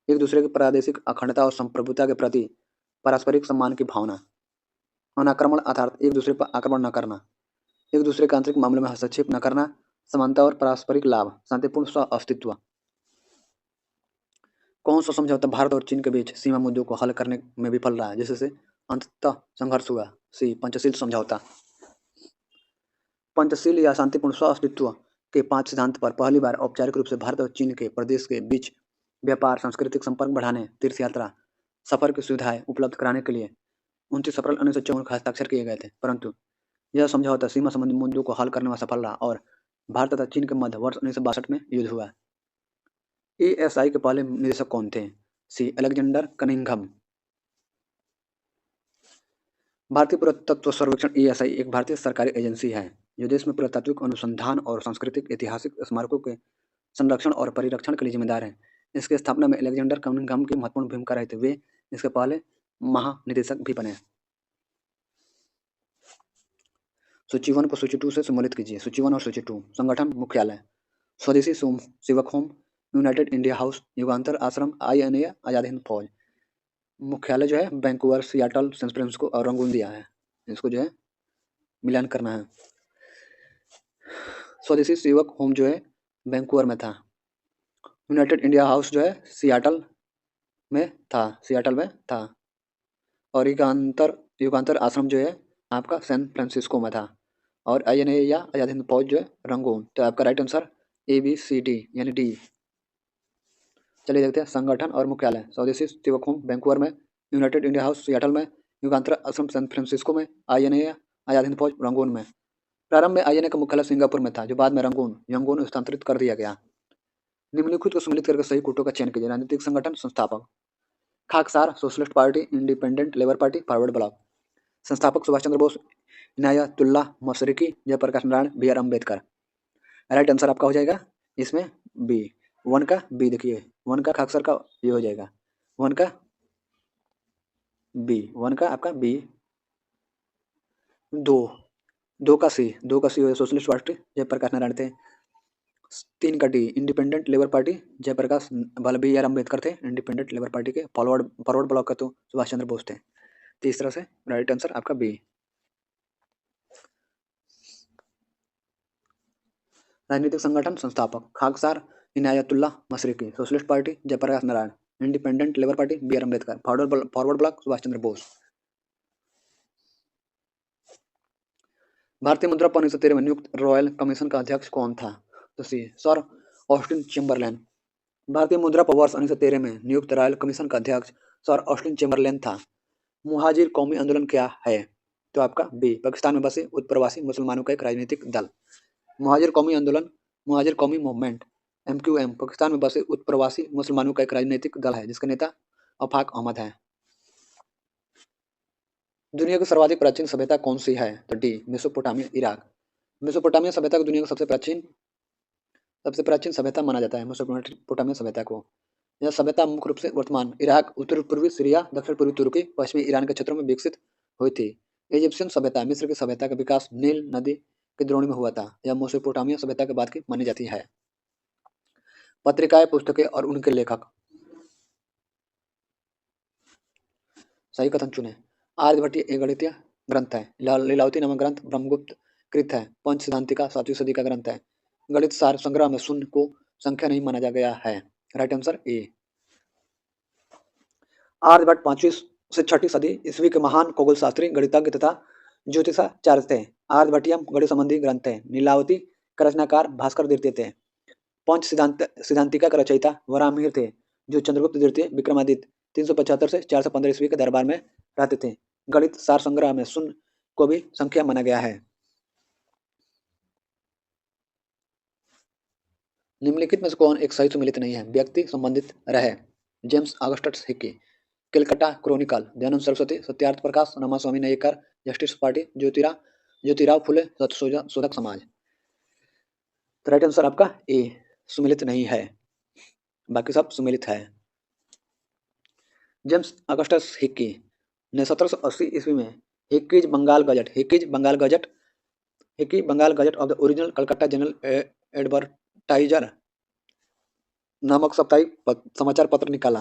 एक दूसरे की प्रादेशिक अखंडता और संप्रभुता के प्रति पारस्परिक सम्मान की भावना, अनाक्रमण अर्थात एक दूसरे पर आक्रमण न करना, एक दूसरे के आंतरिक मामले में हस्तक्षेप न करना, समानता और पारस्परिक लाभ, शांतिपूर्ण सह अस्तित्व। कौन सा समझौता भारत और चीन के बीच सीमा मुद्दों को हल करने में विफल रहा जिससे अंततः संघर्ष हुआ? सी पंचशील समझौता। पंचशील या शांतिपूर्ण सह अस्तित्व के 5 सिद्धांत पर पहली बार औपचारिक रूप से भारत और चीन के प्रदेश के बीच व्यापार, सांस्कृतिक संपर्क बढ़ाने, तीर्थ यात्रा, सफर की सुविधाएं उपलब्ध कराने के लिए 29 अप्रैल 1954 को हस्ताक्षर किए गए थे, परंतु यह समझौता सीमा संबंधी मुद्दों को हल करने में सफल रहा और भारत तथा चीन के मध्य वर्ष 1962 में युद्ध हुआ। ASI के पहले निदेशक कौन थे? सी अलेक्जेंडर कनिंघम। भारतीय पुरातत्व सर्वेक्षण ASI एक भारतीय सरकारी एजेंसी है जो देश में पुरातात्विक अनुसंधान और सांस्कृतिक ऐतिहासिक स्मारकों के संरक्षण और परिरक्षण के लिए जिम्मेदार है। इसकी स्थापना में अलेक्जेंडर कनिंघम की महत्वपूर्ण भूमिका रही थी। वे इसके पहले महानिदेशक भी बने। सूची 1 को सूची 2 से सम्मिलित कीजिए। सूची 1 और सूची 2। संगठन मुख्यालय: स्वदेशी सेवक होम, यूनाइटेड इंडिया हाउस, युगांतर आश्रम, INA आजाद हिंद फौज। मुख्यालय जो है वैंकूवर, सियाटल, सैन फ्रांसिस्को और रंगून दिया है। इसको जो है मिलान करना है। स्वदेशी सेवक होम जो है वैंकूवर में था। यूनाइटेड इंडिया हाउस जो है सियाटल में था। और युगांतर आश्रम जो है आपका सैन फ्रांसिस्को में था। और INA या आजाद हिंद फौज जो है रंगून। तो आपका राइट आंसर ABCD यानी डी। चलिए देखते हैं संगठन और मुख्यालय। स्वदेशी सेवक होम वैंकूवर में, यूनाइटेड इंडिया हाउस सियाटल में, युगांतर आश्रम सैन फ्रांसिस्को में, INA आजाद हिंद फौज रंगून में। प्रारंभ में INA का मुख्यालय सिंगापुर में था जो बाद में यंगून स्थानांतरित कर दिया गया। निम्नलिखित को सम्मिलित करके सही कोटों का चयन कीजिए। राजनीतिक संगठन, संस्थापक। Khaksar socialist party, independent labour party, forward bloc. संस्थापक Subhash Chandra Bose, Inayatullah Mashriqi, Jayaprakash Narayan, B are Ambedkar. Right answer आपका हो जाएगा इसमें बी। वन का बी, देखिए वन का खाकसार का ये हो जाएगा, वन का बी, वन का आपका बी। दो का सी, दो का सी हो सोशलिस्ट पार्टी, जयप्रकाश नारायण थे। 3 का D, independent labour party, Jayaprakash B are Ambedkar थे इंडिपेंडेंट लेबर पार्टी के। फॉरवर्ड फॉरवर्ड ब्लॉक का तो सुभाष चंद्र बोस थे। तीसरा से राइट आंसर आपका बी। राजनीतिक संगठन संस्थापक Khaksar, Inayatullah Mashriqi, socialist party, Jayaprakash Narayan, independent labour party, B are Ambedkar. Forward bloc Subhash Chandra Bose. भारतीय मुद्रा 1913 में नियुक्त रॉयल कमीशन का अध्यक्ष कौन था? तो सी सर ऑस्टिन चेम्बरलेन। भारतीय मुद्रा पर वर्ष 1913 में नियुक्त रॉयल कमीशन का अध्यक्ष सर ऑस्टिन चेम्बरलेन था। मुहाजिर कौमी आंदोलन क्या है? तो आपका बी, पाकिस्तान में बसे उत्प्रवासी मुसलमानों का एक राजनीतिक दल। मुहाजिर कौमी आंदोलन, मुहाजिर कौमी मूवमेंट, MQM, पाकिस्तान में बसे उत्प्रवासी मुसलमानों का एक राजनीतिक दल है जिसके नेता आफाक अहमद हैं। दुनिया की सर्वाधिक प्राचीन सभ्यता कौन सी है? तो डी, मेसोपोटामिया, इराक। मेसोपोटामिया सभ्यता को दुनिया की सबसे प्राचीन सभ्यता माना जाता है मेसोपोटामिया सभ्यता को। यह सभ्यता मुख्य रूप से वर्तमान इराक, उत्तर पूर्वी सीरिया, दक्षिण पूर्वी तुर्की, पश्चिमी ईरान के क्षेत्रों में विकसित हुई थी। इजिप्शियन सभ्यता, मिस्र की सभ्यता का विकास नील नदी की द्रोणी में हुआ था। यह मेसोपोटामिया सभ्यता के बाद की मानी जाती है। पत्रिकाएं, पुस्तकें और उनके लेखक। सही कथन चुने। आर्यभट्टीय एक गणितीय ग्रंथ है। लीलावती नामक ग्रंथ ब्रह्मगुप्त कृत है। पंच सिद्धांतिका 7वीं सदी का ग्रंथ है। गणित सार संग्रह में शून्य को संख्या नहीं माना गया है। राइट आंसर ए। आर्यभट्ट 5वीं से 6वीं सदी ईस्वी के महान खगोल शास्त्री, गणितज्ञ तथा ज्योतिषाचार्य थे। आर्यभट्टियम गणित संबंधी ग्रंथ है। नीलावती का रचनाकार भास्कर द्वितीय थे। पंच सिद्धांतिका का रचयिता वराहमिहिर थे, जो चंद्रगुप्त द्वितीय विक्रमादित्य 375 से 415 ईस्वी के दरबार में रहते थे। गणित सार संग्रह में शून्य को भी संख्या माना गया है। निम्नलिखित में से कौन एक सही सुमेलित नहीं है? व्यक्ति संबंधित रहे। James Augustus Hicky, Calcutta Chronicle, Dayanand Saraswati, Satyarth Prakash, Ramaswamy Naicker, justice party, Jyotirao Phule, Satyashodhak Samaj. तो राइट आंसर आपका ए, सुमेलित नहीं है, बाकी सब सुमेलित है। जेम्स ऑगस्टस हिक्की ने 1780 ईस्वी में Hicky's Bengal gazette of the original Calcutta general advertiser नामक साप्ताहिक समाचार पत्र निकाला।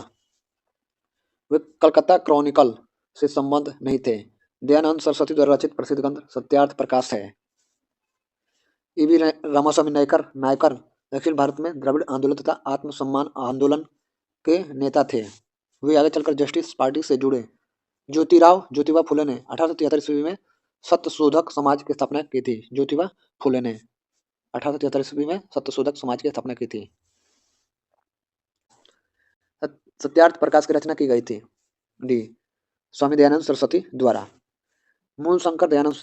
वे कलकत्ता क्रॉनिकल से संबंध नहीं थे। दयानंद सरस्वती द्वारा रचित प्रसिद्ध ग्रंथ सत्यार्थ प्रकाश है। ईवी रामास्वामी नायकर दक्षिण भारत में द्रविड़ आंदोलन तथा आत्मसम्मान आंदोलन के नेता थे। वे आगे चलकर जस्टिस पार्टी से जुड़े। ज्योतिबा फुले ने 1873 ईस्वी में सत्यशोधक समाज की स्थापना की थी। ज्योतिबा फुले ने 1873 ईस्वी में सत्यशोधक समाज की स्थापना की थी। सत्यार्थ प्रकाश की रचना की गई थी। डी, स्वामी दयानंद सरस्वती द्वारा। मूल शंकर दयानंद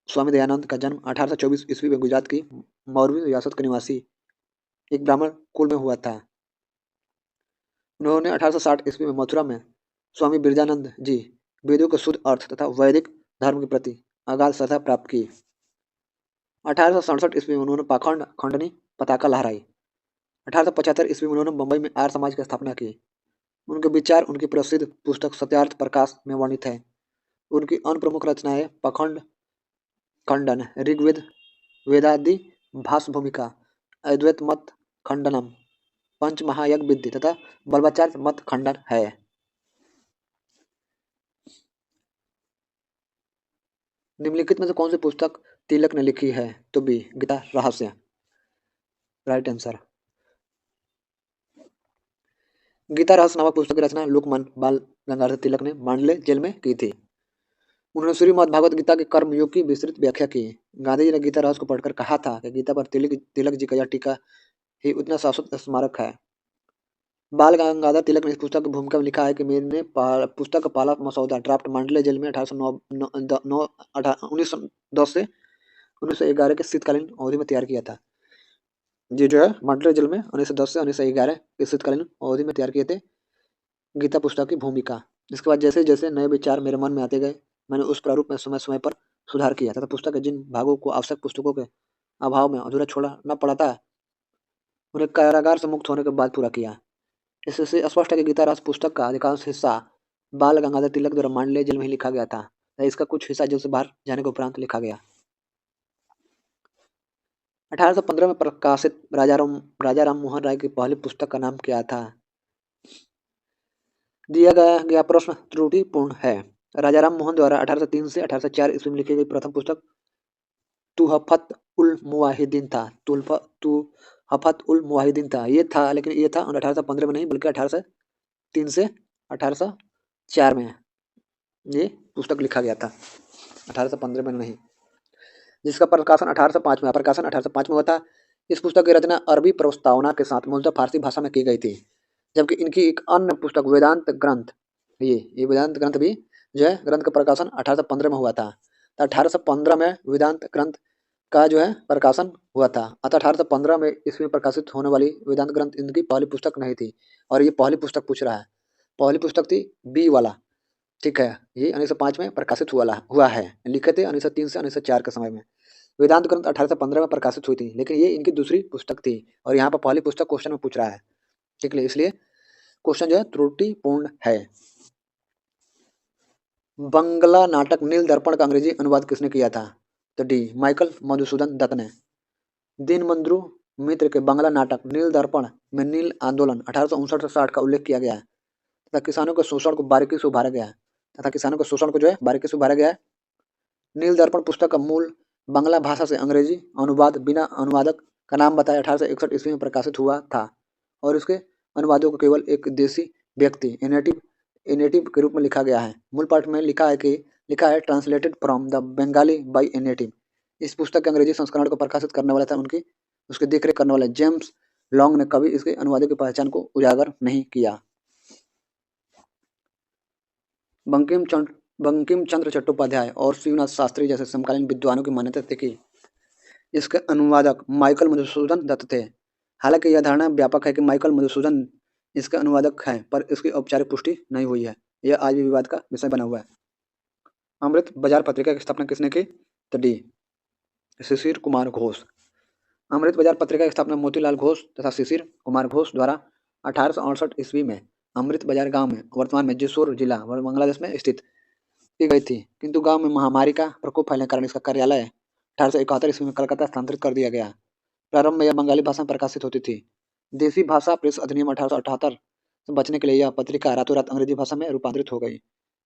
स्वामी दयानंद का जन्म 1824 ईस्वी में गुजरात की मौरवी रियासत के निवासी एक ब्राह्मण कुल में हुआ था। उन्होंने 1860 ईस्वी में मथुरा में स्वामी बिरजानंद जी वेदों के शुद्ध अर्थ तथा वैदिक धर्म के प्रति अगाध श्रद्धा प्राप्त की। 1867 ईस्वी में उन्होंने पाखंड खंडनी पताका लहराई। 1875 ईस्वी में उन्होंने मुंबई में आर्य समाज की स्थापना की। उनके विचार उनकी प्रसिद्ध पुस्तक सत्यार्थ प्रकाश में वर्णित है। उनकी अन्य प्रमुख रचनाएं पाखंड खंडन, ऋग्वेद वेदादि भाष्य भूमिका, अद्वैत मत खंडनम, पंच महायज्ञ विधि तथा बल्बाचार्य मत खंडन है। निम्नलिखित में से कौन सी पुस्तक तिलक ने लिखी है? तो बी, गीता रहस्य। Right answer. गीता रहस्य नामक पुस्तक की रचना लोकमान्य बाल गंगाधर तिलक ने मांडले जेल में की थी। उन्होंने श्रीमद् भागवत गीता के कर्मयोग की विस्तृत व्याख्या की। गांधी जी ने गीता रहस्य को पढ़कर कहा था कि गीता पर तिलक जी का यह टीका ही उतना शाश्वत स्मारक है। बाल गंगाधर तिलक ने इस पुस्तक की भूमिका में लिखा है कि मैंने पुस्तक का पहला मसौदा ड्राफ्ट मांडले जेल में 1910 से 1911 के शीतकालीन अवधि में तैयार किया था। ये जो है मांडले जेल में 1910 से 1911 के शीतकालीन अवधि में तैयार किए थे। गीता पुस्तक की भूमिका। इसके बाद जैसे जैसे नए विचार मेरे मन में आते गए, मैंने उस प्रारूप में समय समय पर सुधार किया तथा पुस्तक के जिन भागों को आवश्यक पुस्तकों के अभाव में अधूरा छोड़ा न पड़ा था, उन्हें कारागार से मुक्त होने के बाद पूरा किया। इससे स्पष्ट है कि गीता रास पुस्तक का अधिकांश हिस्सा बाल गंगाधर तिलक द्वारा मांडलिय जेल में ही लिखा गया था तथा इसका कुछ हिस्सा जेल से बाहर जाने के उपरांत लिखा गया। 1815 में प्रकाशित राजा राम मोहन राय की पहली पुस्तक का नाम क्या था? दिया गया प्रश्न त्रुटिपूर्ण है। राजा राम मोहन द्वारा 1803 से 1804 ईस्वी में लिखी गई प्रथम पुस्तक तुहफत उल मुवाहिदीन था। तुहफत उल मुवाहिदीन था, ये था, लेकिन ये था 1815 में नहीं बल्कि 1803 से 1804 में ये पुस्तक लिखा गया था, 1815 में नहीं, जिसका प्रकाशन 1805 में प्रकाशन 1805 में हुआ था। इस पुस्तक की रचना अरबी प्रस्तावना के साथ मूलतः फारसी भाषा में की गई थी, जबकि इनकी एक अन्य पुस्तक वेदांत ग्रंथ, ये वेदांत ग्रंथ भी जो है ग्रंथ का प्रकाशन 1815 में हुआ था। तो 1815 में वेदांत ग्रंथ का जो है प्रकाशन हुआ था। अतः 1815 में इसमें प्रकाशित होने वाली वेदांत ग्रंथ इनकी पहली पुस्तक नहीं थी, और ये पहली पुस्तक पूछ रहा है। पहली पुस्तक थी बी वाला, ठीक है, ये 1905 में प्रकाशित हुआ है, लिखे थे 1903 से 1904 के समय में। वेदांत ग्रंथ 1815 में प्रकाशित हुई थी, लेकिन ये इनकी दूसरी पुस्तक थी, और यहाँ पर पहली पुस्तक क्वेश्चन में पूछ रहा है, ठीक है, इसलिए क्वेश्चन जो है त्रुटिपूर्ण है। बंगला नाटक नील दर्पण का अंग्रेजी अनुवाद किसने किया था? तो डी माइकल मधुसूदन दत्त ने। दीनबंधु मित्र के बंगला नाटक नील दर्पण में नील आंदोलन 1859 से 60 का उल्लेख किया गया है तथा किसानों के शोषण को बारीकी से उभारा गया है नील दर्पण पुस्तक का मूल बांग्ला भाषा से अंग्रेजी अनुवाद बिना अनुवादक का नाम बताए 1861 ईस्वी में प्रकाशित हुआ था, और इसके अनुवादों को केवल एक देशी व्यक्ति एनेटिव के रूप में लिखा गया है। मूल पाठ में लिखा है translated from the Bengali by a native. इस पुस्तक के अंग्रेजी संस्करण को प्रकाशित करने वाला था उसकी देखरेख करने वाले जेम्स लॉन्ग ने कभी इसके अनुवादों की पहचान को उजागर नहीं किया। बंकिम चंद्र चट्टोपाध्याय और शिवनाथ शास्त्री जैसे समकालीन विद्वानों की मान्यता थी कि इसके अनुवादक माइकल मधुसूदन दत्त थे। हालांकि यह धारणा व्यापक है कि माइकल मधुसूदन इसके अनुवादक हैं, पर इसकी औपचारिक पुष्टि नहीं हुई है। यह आज भी विवाद का विषय बना हुआ है। अमृत बाजार पत्रिका की स्थापना किसने की? तो डी शिशिर कुमार घोष। अमृत बाजार पत्रिका की स्थापना मोतीलाल घोष तथा शिशिर कुमार घोष द्वारा 1868 ईस्वी में अमृत बाजार गांव में, वर्तमान में जेसोर जिला बांग्लादेश में स्थित, की गई थी, किंतु गांव में महामारी का प्रकोप फैलने के कारण इसका कार्यालय 1871 ईस्वी में कलकत्ता स्थानांतरित कर दिया गया। प्रारंभ में यह बंगाली भाषा में प्रकाशित होती थी। देसी भाषा प्रेस अधिनियम 1878 से बचने के लिए यह पत्रिका रातों रात अंग्रेजी भाषा में रूपांतरित हो गई।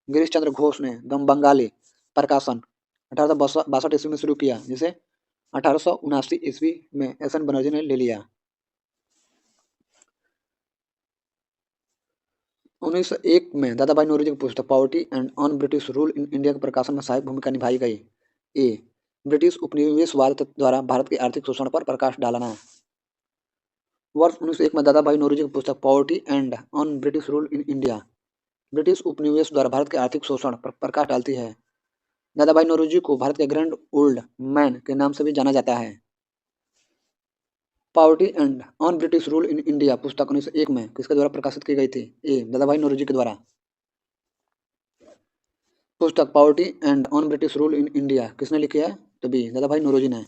गिरीश चंद्र घोष ने बंगाली प्रकाशन 1862 ईस्वी में शुरू किया, जिसे 1879 ईस्वी में एस.एन. बनर्जी ने ले लिया। 1901 में दादा भाई नौरोजी की पुस्तक poverty and on British rule in India के प्रकाशन में सहायक भूमिका निभाई गई। ए ब्रिटिश उपनिवेशवाद द्वारा भारत के आर्थिक शोषण पर प्रकाश डालना। वर्ष 1901 में दादा भाई नौरोजी की पुस्तक poverty and on British rule in India British उपनिवेश द्वारा भारत के आर्थिक शोषण पर प्रकाश डालती है। दादा भाई नौरोजी को भारत के ग्रैंड ओल्ड मैन के नाम से भी जाना जाता है। Poverty and on British rule in India पुस्तक 1901 में किसके द्वारा प्रकाशित की गई थी? ए दादा भाई नौरोजी के द्वारा। पुस्तक poverty and on British rule in India किसने लिखी है? तो बी दादा भाई नौरोजी ने।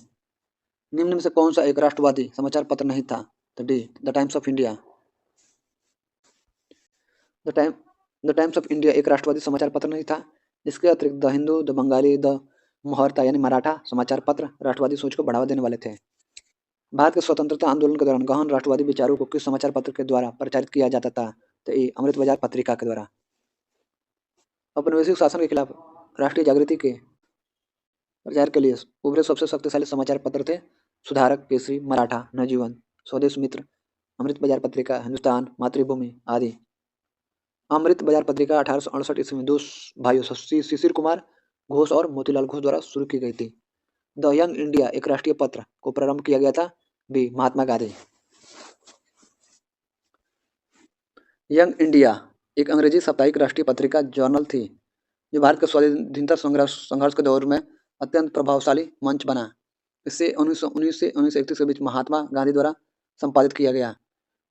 निम्न में से कौन सा एक राष्ट्रवादी समाचार पत्र नहीं था? तो D the times of India. The times of India एक राष्ट्रवादी समाचार पत्र नहीं था। इसके अतिरिक्त the Hindu, the Bengali, the मुहूर्त यानी मराठा समाचार पत्र राष्ट्रवादी सोच को बढ़ावा देने वाले थे। भारत के स्वतंत्रता आंदोलन के दौरान गहन राष्ट्रवादी विचारों को किस समाचार पत्र के द्वारा प्रचारित किया जाता था? तो ए अमृत बाजार पत्रिका के द्वारा। औपनिवेशिक शासन के खिलाफ राष्ट्रीय जागृति के प्रचार के लिए उभरे सबसे शक्तिशाली समाचार पत्र थे सुधारक, केसरी, मराठा, नवजीवन, स्वदेश मित्र, अमृत बाजार पत्रिका, हिंदुस्तान, मातृभूमि आदि। अमृत बाजार पत्रिका 1868 ईस्वी में दो भाइयों शिशिर कुमार घोष और मोतीलाल घोष द्वारा शुरू की गई थी। द यंग इंडिया एक राष्ट्रीय पत्र को प्रारंभ किया गया था। B Mahatma Gandhi. Young India एक अंग्रेजी साप्ताहिक राष्ट्रीय पत्रिका जर्नल थी, जो भारत के स्वाधीनता संघर्ष के दौर में अत्यंत प्रभावशाली मंच बना। इसे 1919 से 1931 के बीच महात्मा गांधी द्वारा संपादित किया गया।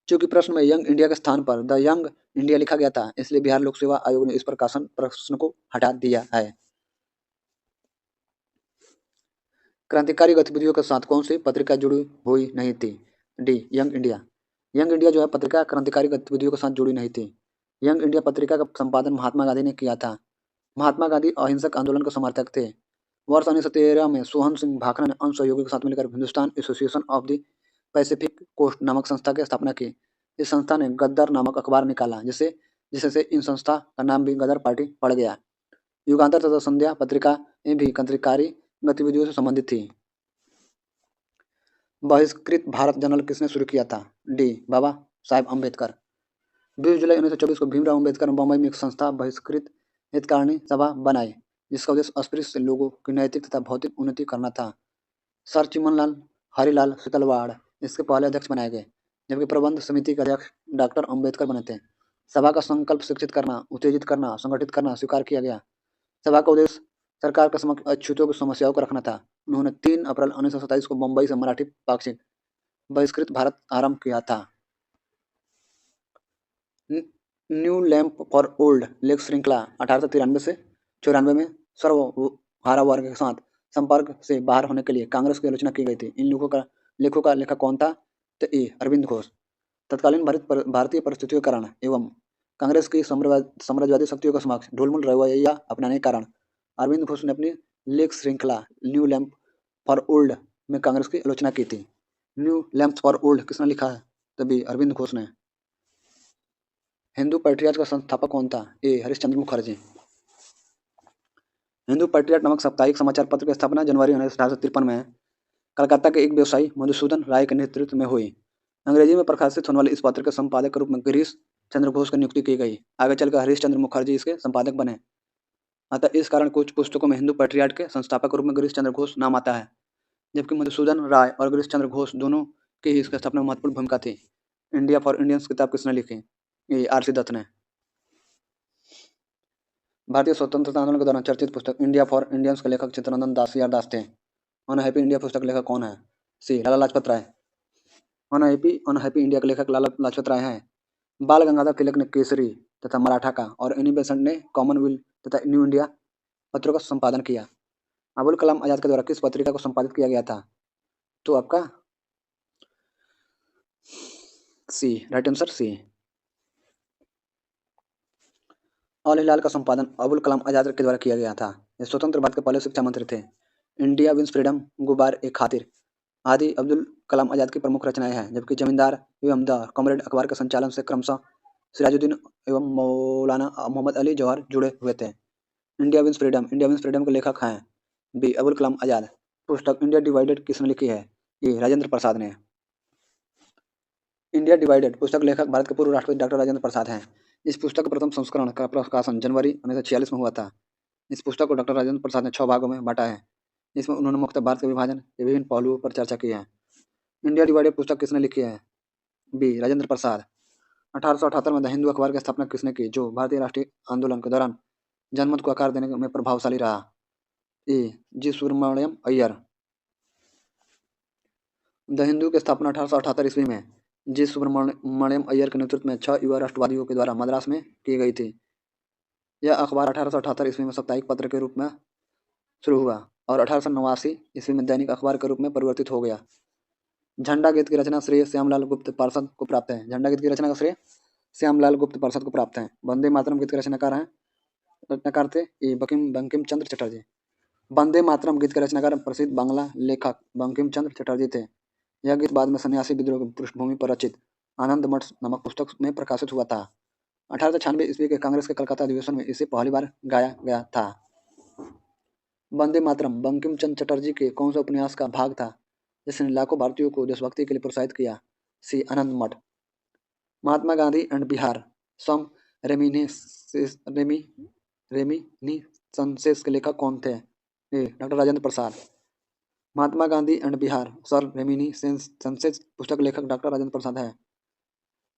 चूंकि प्रश्न में यंग इंडिया के स्थान पर द यंग इंडिया लिखा गया था, इसलिए बिहार लोक सेवा आयोग ने इस प्रश्न को हटा दिया है। क्रांतिकारी गतिविधियों के साथ कौन सी पत्रिका जुड़ी हुई नहीं थी? D young India. Young India जो है पत्रिका क्रांतिकारी गतिविधियों के साथ जुड़ी नहीं थी। यंग इंडिया पत्रिका का संपादन महात्मा गांधी ने किया था। महात्मा गांधी अहिंसक आंदोलन के समर्थक थे। वर्ष 1913 में सोहन सिंह भाखड़ा ने अन्य सहयोगियों के साथ मिलकर Hindustan association of the Pacific coast नामक संस्था की स्थापना की। इस संस्था ने गद्दार नामक अखबार निकाला, जिससे इन संस्था का नाम भी गदर पार्टी पड़ गया। युगांतर तथा संध्या पत्रिकाएं भी क्रांतिकारी गतिविधियों से संबंधित थी। बहिष्कृत भारत जर्नल किसने शुरू किया था? डी बाबा साहेब अम्बेडकर। 20 जुलाई 1924 को भीमराव अम्बेडकर ने बम्बई में एक संस्था बहिष्कृत हितकारिणी सभा बनाई, जिसका उद्देश्य अस्पृश्य लोगों की नैतिक तथा भौतिक उन्नति करना था। सर चिमनलाल हरिलाल शीतलवाड़ इसके पहले अध्यक्ष बनाए गए, जबकि प्रबंध समिति के अध्यक्ष डॉक्टर अम्बेडकर बने थे। सभा का संकल्प शिक्षित करना, उत्तेजित करना, संगठित करना स्वीकार किया गया। सभा का उद्देश्य सरकार के समक्ष अछूतों की समस्याओं को रखना था। उन्होंने 3 अप्रैल 1927 को मुंबई से मराठी पाक्षिक बहिष्कृत भारत आरंभ किया था। न्यू लैंप फॉर ओल्ड लेख श्रृंखला 1893 से 94 में सर्वहारा वर्ग के साथ संपर्क से बाहर होने के लिए कांग्रेस की आलोचना की गई थी। इन लेखों का लेखक कौन था? तो ए अरविंद घोष। तत्कालीन भारतीय परिस्थितियों के कारण एवं कांग्रेस की साम्राज्यवादी शक्तियों के समक्ष ढुलमुल रवैया अपनाने के कारण अरविंद घोष ने अपनी लेख श्रृंखला न्यू लैंप फॉर ओल्ड में कांग्रेस की आलोचना की थी। न्यू लैंप फॉर ओल्ड किसने लिखा है? तभी अरविंद घोष ने। हिंदू पैट्रियट का संस्थापक कौन था? ए हरिश्चंद्र मुखर्जी। हिंदू पैट्रियट नामक साप्ताहिक समाचार पत्र की स्थापना जनवरी 1853 में कलकत्ता के एक व्यवसायी मधुसूदन राय के नेतृत्व में हुई। अंग्रेजी में प्रकाशित होने वाले इस पत्र के संपादक के रूप में गिरीश चंद्र घोष की नियुक्ति की गई। आगे चलकर हरीश चंद्र मुखर्जी इसके संपादक बने। अतः इस कारण कुछ पुस्तकों में हिंदू पैट्रियट के संस्थापक के रूप में गिरीश चंद्र घोष नाम आता है, जबकि मधुसूदन राय और गिरीश चंद्र घोष दोनों की ही इसकी स्थापना में महत्वपूर्ण भूमिका थी। इंडिया फॉर इंडियंस किताब किसने लिखी? ये आर सी दत्त ने। भारतीय स्वतंत्रता आंदोलन के दौरान चर्चित पुस्तक इंडिया फॉर इंडियंस के लेखक चित्तरंजन दास थे। अनहैप्पी इंडिया पुस्तक के लेखक कौन है? सी लाला लाजपत राय। अनहैप्पी इंडिया के लेखक लाला लाजपत राय हैं। बाल गंगाधर तिलक ने केसरी तथा मराठा का और एनी बेसेंट ने कॉमनवेल्थ तथा न्यू इंडिया पत्रों का संपादन किया। अबुल कलाम आजाद के द्वारा किस पत्रिका को संपादित किया गया था? तो आपका सी, राइट आंसर सी। अल हिलाल का संपादन अबुल कलाम आजाद के द्वारा किया गया था। ये स्वतंत्र भारत के पहले शिक्षा मंत्री थे। इंडिया विंस फ्रीडम, गुबार ए खातिर आदि अब्दुल कलाम आजाद की प्रमुख रचनाएं हैं, जबकि जमींदार एवं द कॉमरेड अखबार के संचालन से क्रमशः सिराजुद्दीन एवं मौलाना मोहम्मद अली जौहर जुड़े हुए थे। इंडिया विंस फ्रीडम के लेखक हैं बी अबुल कलाम आजाद। पुस्तक इंडिया डिवाइडेड किसने लिखी है? ये राजेंद्र प्रसाद ने। इंडिया डिवाइडेड पुस्तक लेखक भारत के पूर्व राष्ट्रपति डॉक्टर राजेंद्र प्रसाद हैं। इस पुस्तक के प्रथम संस्करण का प्रकाशन जनवरी 1946 में हुआ था। इस पुस्तक को डॉक्टर राजेंद्र प्रसाद ने 6 भागों में बांटा है। इसमें उन्होंने मुख्यतः भारत के विभाजन के विभिन्न पहलुओं पर चर्चा की है। इंडिया डिवाइडेड पुस्तक किसने लिखी है? बी राजेंद्र प्रसाद। 1878 में द हिंदू अखबार की स्थापना किसने की, जो भारतीय राष्ट्रीय आंदोलन के दौरान जनमत को आकार देने में प्रभावशाली रहा? ए जी सुब्रमण्यम अय्यर। द हिंदू की स्थापना 1878 ईस्वी में जी सुब्रमण्यम अय्यर के नेतृत्व में 6 युवा राष्ट्रवादियों के द्वारा मद्रास में की गई थी। यह अखबार 1878 ईस्वी में साप्ताहिक पत्र के रूप में शुरू हुआ और 1889 ईस्वी में दैनिक अखबार के रूप में परिवर्तित हो गया। झंडा गीत की रचना श्री श्यामलाल गुप्त पार्षद को प्राप्त है। झंडा गीत की रचना का श्रेय श्यामलाल गुप्त पार्षद को प्राप्त है। वंदे मातरम गीत के रचनाकार थे बंकिम चंद्र चटर्जी। वंदे मातरम गीत के रचनाकार प्रसिद्ध बांग्ला लेखक बंकिम चंद्र चटर्जी थे। यह गीत बाद में सन्यासी विद्रोह की पृष्ठभूमि पर रचित आनंद मठ नामक पुस्तक में प्रकाशित हुआ था। 1896 ईस्वी के कांग्रेस के कलकत्ता अधिवेशन में इसे पहली बार गाया गया था। वंदे मातरम बंकिम चंद्र चटर्जी के कौन सा उपन्यास का भाग था जिसने लाखों भारतीयों को देशभक्ति के लिए प्रोत्साहित किया? C Anand Math. Mahatma Gandhi and Bihar some reminiscences के लेखक कौन थे? Doctor Rajendra Prasad. Mahatma Gandhi and Bihar some reminiscences पुस्तक लेखक डॉक्टर राजेंद्र प्रसाद है।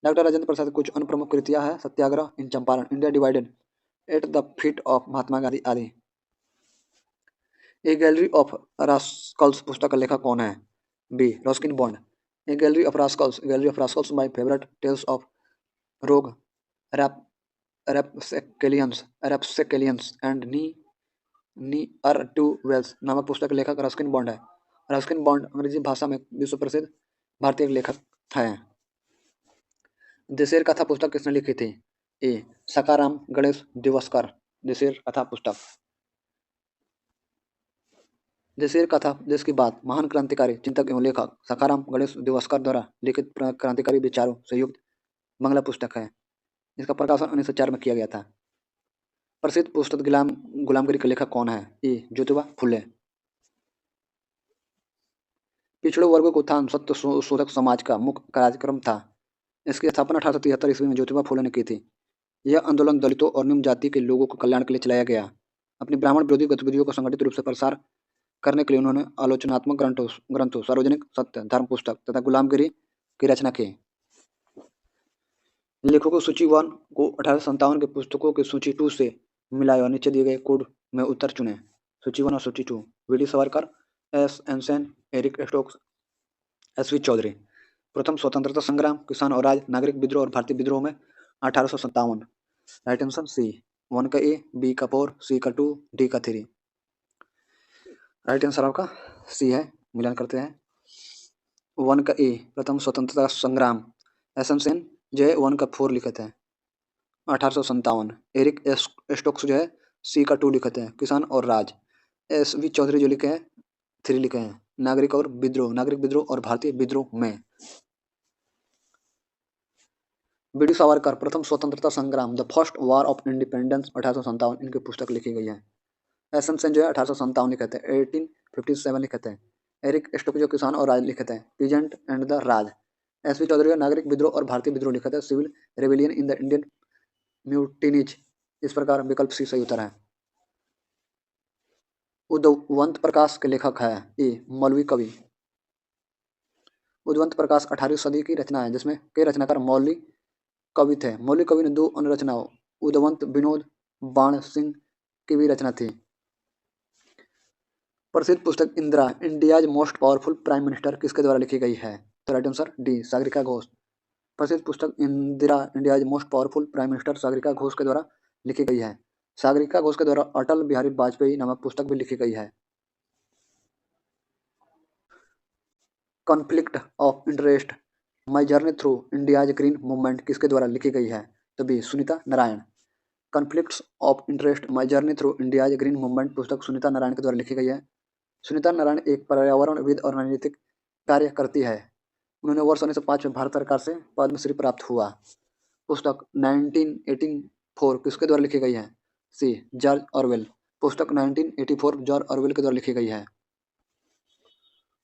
डॉक्टर राजेंद्र प्रसाद कुछ अन्य प्रमुख कृतियां हैं Satyagraha in Champaran, India divided, at the feet of Mahatma Gandhi आदि। ए गैलरी ऑफ रास्कल्स पुस्तक का लेखक कौन है? B Ruskin Bond. A gallery of rascals, my favorite tales of rogue rap rapscallions and ne'er do wells नामक पुस्तक के लेखक रस्किन बॉन्ड है। रस्किन बॉन्ड अंग्रेजी भाषा में विश्व प्रसिद्ध भारतीय लेखक हैं। देशेर कथा पुस्तक किसने लिखी थी? ए सकाराम गणेश दिवसकर। देशेर कथा पुस्तक। देशेर कथा देश की बात महान क्रांतिकारी चिंतक एवं लेखक सकाराम गणेश दिवसकर द्वारा लिखित क्रांतिकारी विचारों से युक्त बांग्ला पुस्तक है। इसका प्रकाशन 1904 में किया गया था। प्रसिद्ध पुस्तक गुलामगिरी के लेखक कौन है? ए ज्योतिबा फुले। पिछड़े वर्गों के उत्थान सत्य शोधक समाज का मुख्य कार्यक्रम था। इसकी स्थापना 1873 ईस्वी में ज्योतिबा फुले ने की थी। यह आंदोलन दलितों और निम्न जाति के लोगों के कल्याण के लिए चलाया गया। अपनी ब्राह्मण विरोधी गतिविधियों को संगठित रूप से प्रसार करने के लिए उन्होंने आलोचनात्मक ग्रंथों सार्वजनिक सत्य धर्म पुस्तक तथा गुलामगिरी की रचना की। लेखकों की सूची 1 को 1857 के पुस्तकों की सूची 2 से मिलाएं और नीचे दिए गए कोड में उत्तर चुनें। सूची 1 और सूची 2। वी.डी. सावरकर, एस. N Sen, Eric Stokes, S V. चौधरी। प्रथम स्वतंत्रता संग्राम, किसान और राज, नागरिक विद्रोह और भारतीय विद्रोह में 1857। Right answer C. 1 का ए, बी का 4, सी का 2, डी का 3। राइट आंसर आपका सी है। मिलान करते हैं। 1 का ए प्रथम स्वतंत्रता संग्राम, एसएनसेन जो है 1 का 4 लिखते हैं 1857। एरिक स्टोक्स जो है सी का 2 लिखते हैं किसान और राज। एस.वी. चौधरी जो लिखे हैं 3 लिखे हैं नागरिक विद्रोह और भारतीय विद्रोह में। वी.डी. सावरकर प्रथम स्वतंत्रता संग्राम, the first war of independence 1857 इनकी पुस्तक लिखी गई है। एसएनसेन जो है 1857 लिखते हैं 1857 लिखते हैं। एरिक स्टोक्स जो किसान और राज लिखते हैं peasant and the Raj. S V. Chaudhary का नागरिक विद्रोह और भारतीय विद्रोह लिखते हैं civil rebellion in the Indian mutinies. इस प्रकार विकल्प सी सही उत्तर है। उद्वंत प्रकाश के लेखक है ए मौलवी कवि। उद्वंत प्रकाश 18वीं सदी की रचना है जिसमें कई रचनाकार मौलवी कवि थे। मौलवी कवि ने 2 अन्य रचनाओं उद्वंत विनोद बाण सिंह की भी रचना थी। प्रसिद्ध पुस्तक Indira India's most powerful prime minister किसके द्वारा लिखी गई है? तो right answer D Sagarika Ghosh. प्रसिद्ध पुस्तक Indira India's most powerful prime minister Sagarika Ghosh के द्वारा लिखी गई है। सागरिका घोष के द्वारा अटल बिहारी वाजपेयी नामक पुस्तक भी लिखी गई है। Conflict of interest my journey through India's green movement किसके द्वारा लिखी गई है? तो B Sunita Narayan. Conflicts of interest my journey through India's green movement पुस्तक सुनीता नारायण के द्वारा लिखी गई है। सुनीता नारायण एक पर्यावरणविद और राजनीतिक कार्य करती है। उन्होंने वर्ष 1905 में भारत सरकार से पद्मश्री प्राप्त हुआ। पुस्तक 1984 किसके द्वारा लिखी गई है? C George Orwell. पुस्तक 1984 जॉर्ज ऑरवेल के द्वारा लिखी गई है।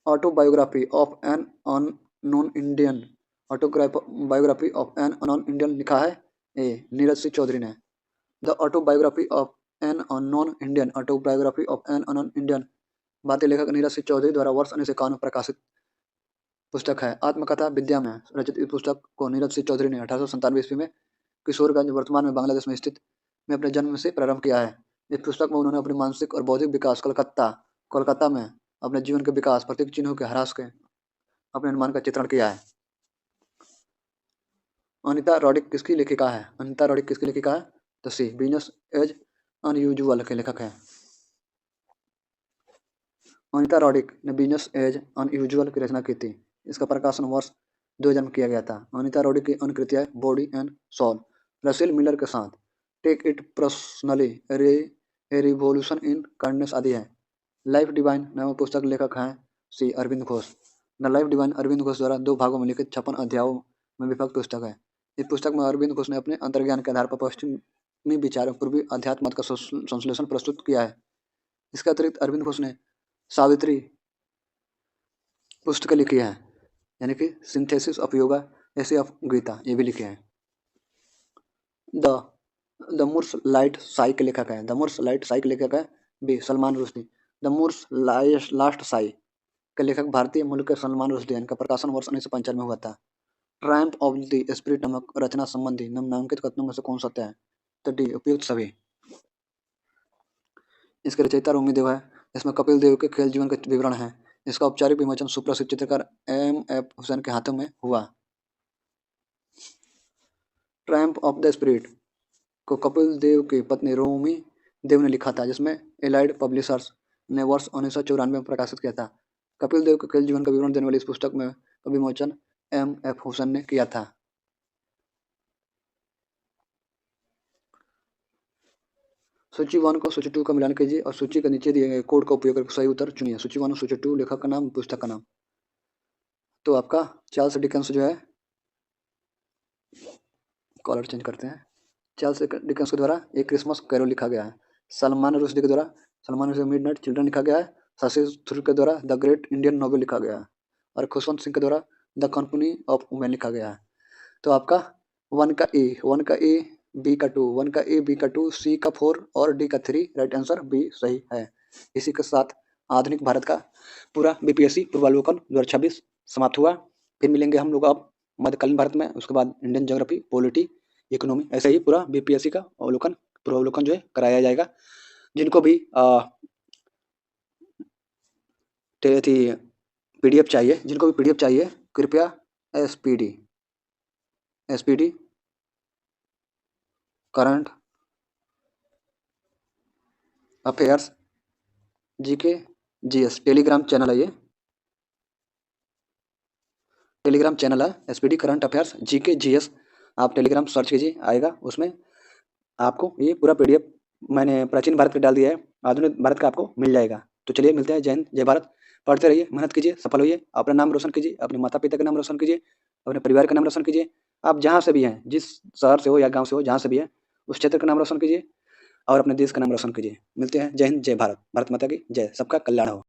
Autobiography of an unknown Indian. Autobiography of an unknown Indian लिखा है ए नीरज सिंह चौधरी ने। The autobiography of an unknown Indian. Autobiography of an unknown Indian भारतीय लेखक नीरज सिंह चौधरी द्वारा वर्ष 1951 में प्रकाशित पुस्तक है। आत्मकथा विद्या में रचित इस पुस्तक को नीरज सिंह चौधरी ने 1897 ईस्वी में किशोरगंज वर्तमान में बांग्लादेश में स्थित में अपने जन्म से प्रारंभ किया है। इस पुस्तक में उन्होंने अपने मानसिक और बौद्धिक विकास कोलकाता में अपने जीवन के विकास प्रतीक चिन्हों के ह्रास के अपने अनुमान का चित्रण किया है। अनीता रॉडिक किसकी लेखिका है? अनीता रॉडिक किसकी लेखिका है? तो सी बिजनेस एज अनयूजुअल के लेखक है। अनीता रॉडिक ने बिजनेस एज अनयूजुअल की रचना की थी। इसका प्रकाशन वर्ष 2000 में किया गया था। अनीता रॉडिक की अन्य कृतियां body and soul, Russell Miller के साथ, take it personally, a revolution in kindness आदि है। लाइफ डिवाइन नामक पुस्तक लेखक हैं C Arvind Ghosh. The life divine Arvind Ghosh द्वारा 2 भागों में लिखित 56 अध्यायों में विभक्त पुस्तक है। इस पुस्तक में अरविंद घोष ने अपने अंतर्ज्ञान के आधार पर पश्चिमी विचारों पूर्वी अध्यात्म मत का संश्लेषण प्रस्तुत किया है। इसके अतिरिक्त अरविंद घोष ने सावित्री पुस्तकें लिखी है यानी कि सिंथेसिस ऑफ योगा, ऐसे ऑफ गीता, ये भी लिखे हैं। द मुर्स लाइट साई के लेखक है। द मुर्स लाइट साई के लेखक है बी सलमान रुश्दी। द मुर्स लास्ट साई के लेखक भारतीय मूल के सलमान रुश्दी। इनका प्रकाशन वर्ष 1995 में हुआ था। ट्रायम्फ ऑफ द स्पिरिट नामक रचना संबंधी निम्नलिखित कथनों में से कौन सत्य है? तो डी उपयुक्त सभी। इसके रचयिता रोमी देव है। इसमें कपिल देव के खेल जीवन के विवरण है। इसका औपचारिक विमोचन सुप्रसिद्ध चित्रकार M.F. हुसैन के हाथों में हुआ। ट्रायम्फ ऑफ द स्पिरिट को कपिल देव की पत्नी रोमी देव ने लिखा था, जिसमें एलाइड पब्लिशर्स ने वर्ष 1994 में प्रकाशित किया था। कपिल देव के खेल जीवन का विवरण देने वाली इस पुस्तक में विमोचन M.F. हुसैन ने किया था। सूची 1 को सूची 2 का मिलान कीजिए और सूची के नीचे दिए गए कोड का उपयोग करके सही उत्तर चुनिए। सूची 1 और सूची 2, लेखक का नाम, पुस्तक का नाम। तो आपका चार्ल्स डिकेंस जो है, कॉलर चेंज करते हैं। चार्ल्स डिकेंस के द्वारा एक क्रिसमस कैरोल लिखा गया है। सलमान रुश्दी के द्वारा मिडनाइट चिल्ड्रन लिखा गया है। शशि थरूर के द्वारा द ग्रेट इंडियन नोवेल लिखा गया है और खुशवंत सिंह के द्वारा द कंपनी ऑफ वुमेन लिखा गया है। तो आपका 1 का ए, 1 का ए, बी का 2, 1 का ए, बी का 2, सी का 4 और डी का 3। राइट आंसर बी सही है। इसी के साथ आधुनिक भारत का पूरा बीपीएससी पूर्वावलोकन 2026 समाप्त हुआ। फिर मिलेंगे हम लोग अब मध्यकालीन भारत में, उसके बाद इंडियन ज्योग्राफी, पॉलिटी, इकोनॉमी, ऐसे ही पूरा बीपीएससी का पूर्वावलोकन जो है कराया जाएगा। जिनको भी पीडीएफ चाहिए, कृपया SPD current affairs GK GS Telegram channel है। ये टेलीग्राम चैनल है SPD current affairs GK GS. आप टेलीग्राम सर्च कीजिए, आएगा। उसमें आपको ये पूरा पीडीएफ मैंने प्राचीन भारत पे डाल दिया है, आधुनिक भारत का आपको मिल जाएगा। तो चलिए मिलते हैं। जय हिंद, जय भारत। पढ़ते रहिए, मेहनत कीजिए, सफल होइए, अपना नाम रोशन कीजिए, अपने माता पिता का नाम रोशन कीजिए, अपने परिवार का नाम रोशन कीजिए। आप जहाँ से भी हैं, जिस शहर से हो या गाँव से हो, जहाँ से भी हैं, उस क्षेत्र का नाम रोशन कीजिए और अपने देश का नाम रोशन कीजिए। मिलते हैं। जय हिंद, जय भारत। भारत माता की जय। सबका कल्याण हो।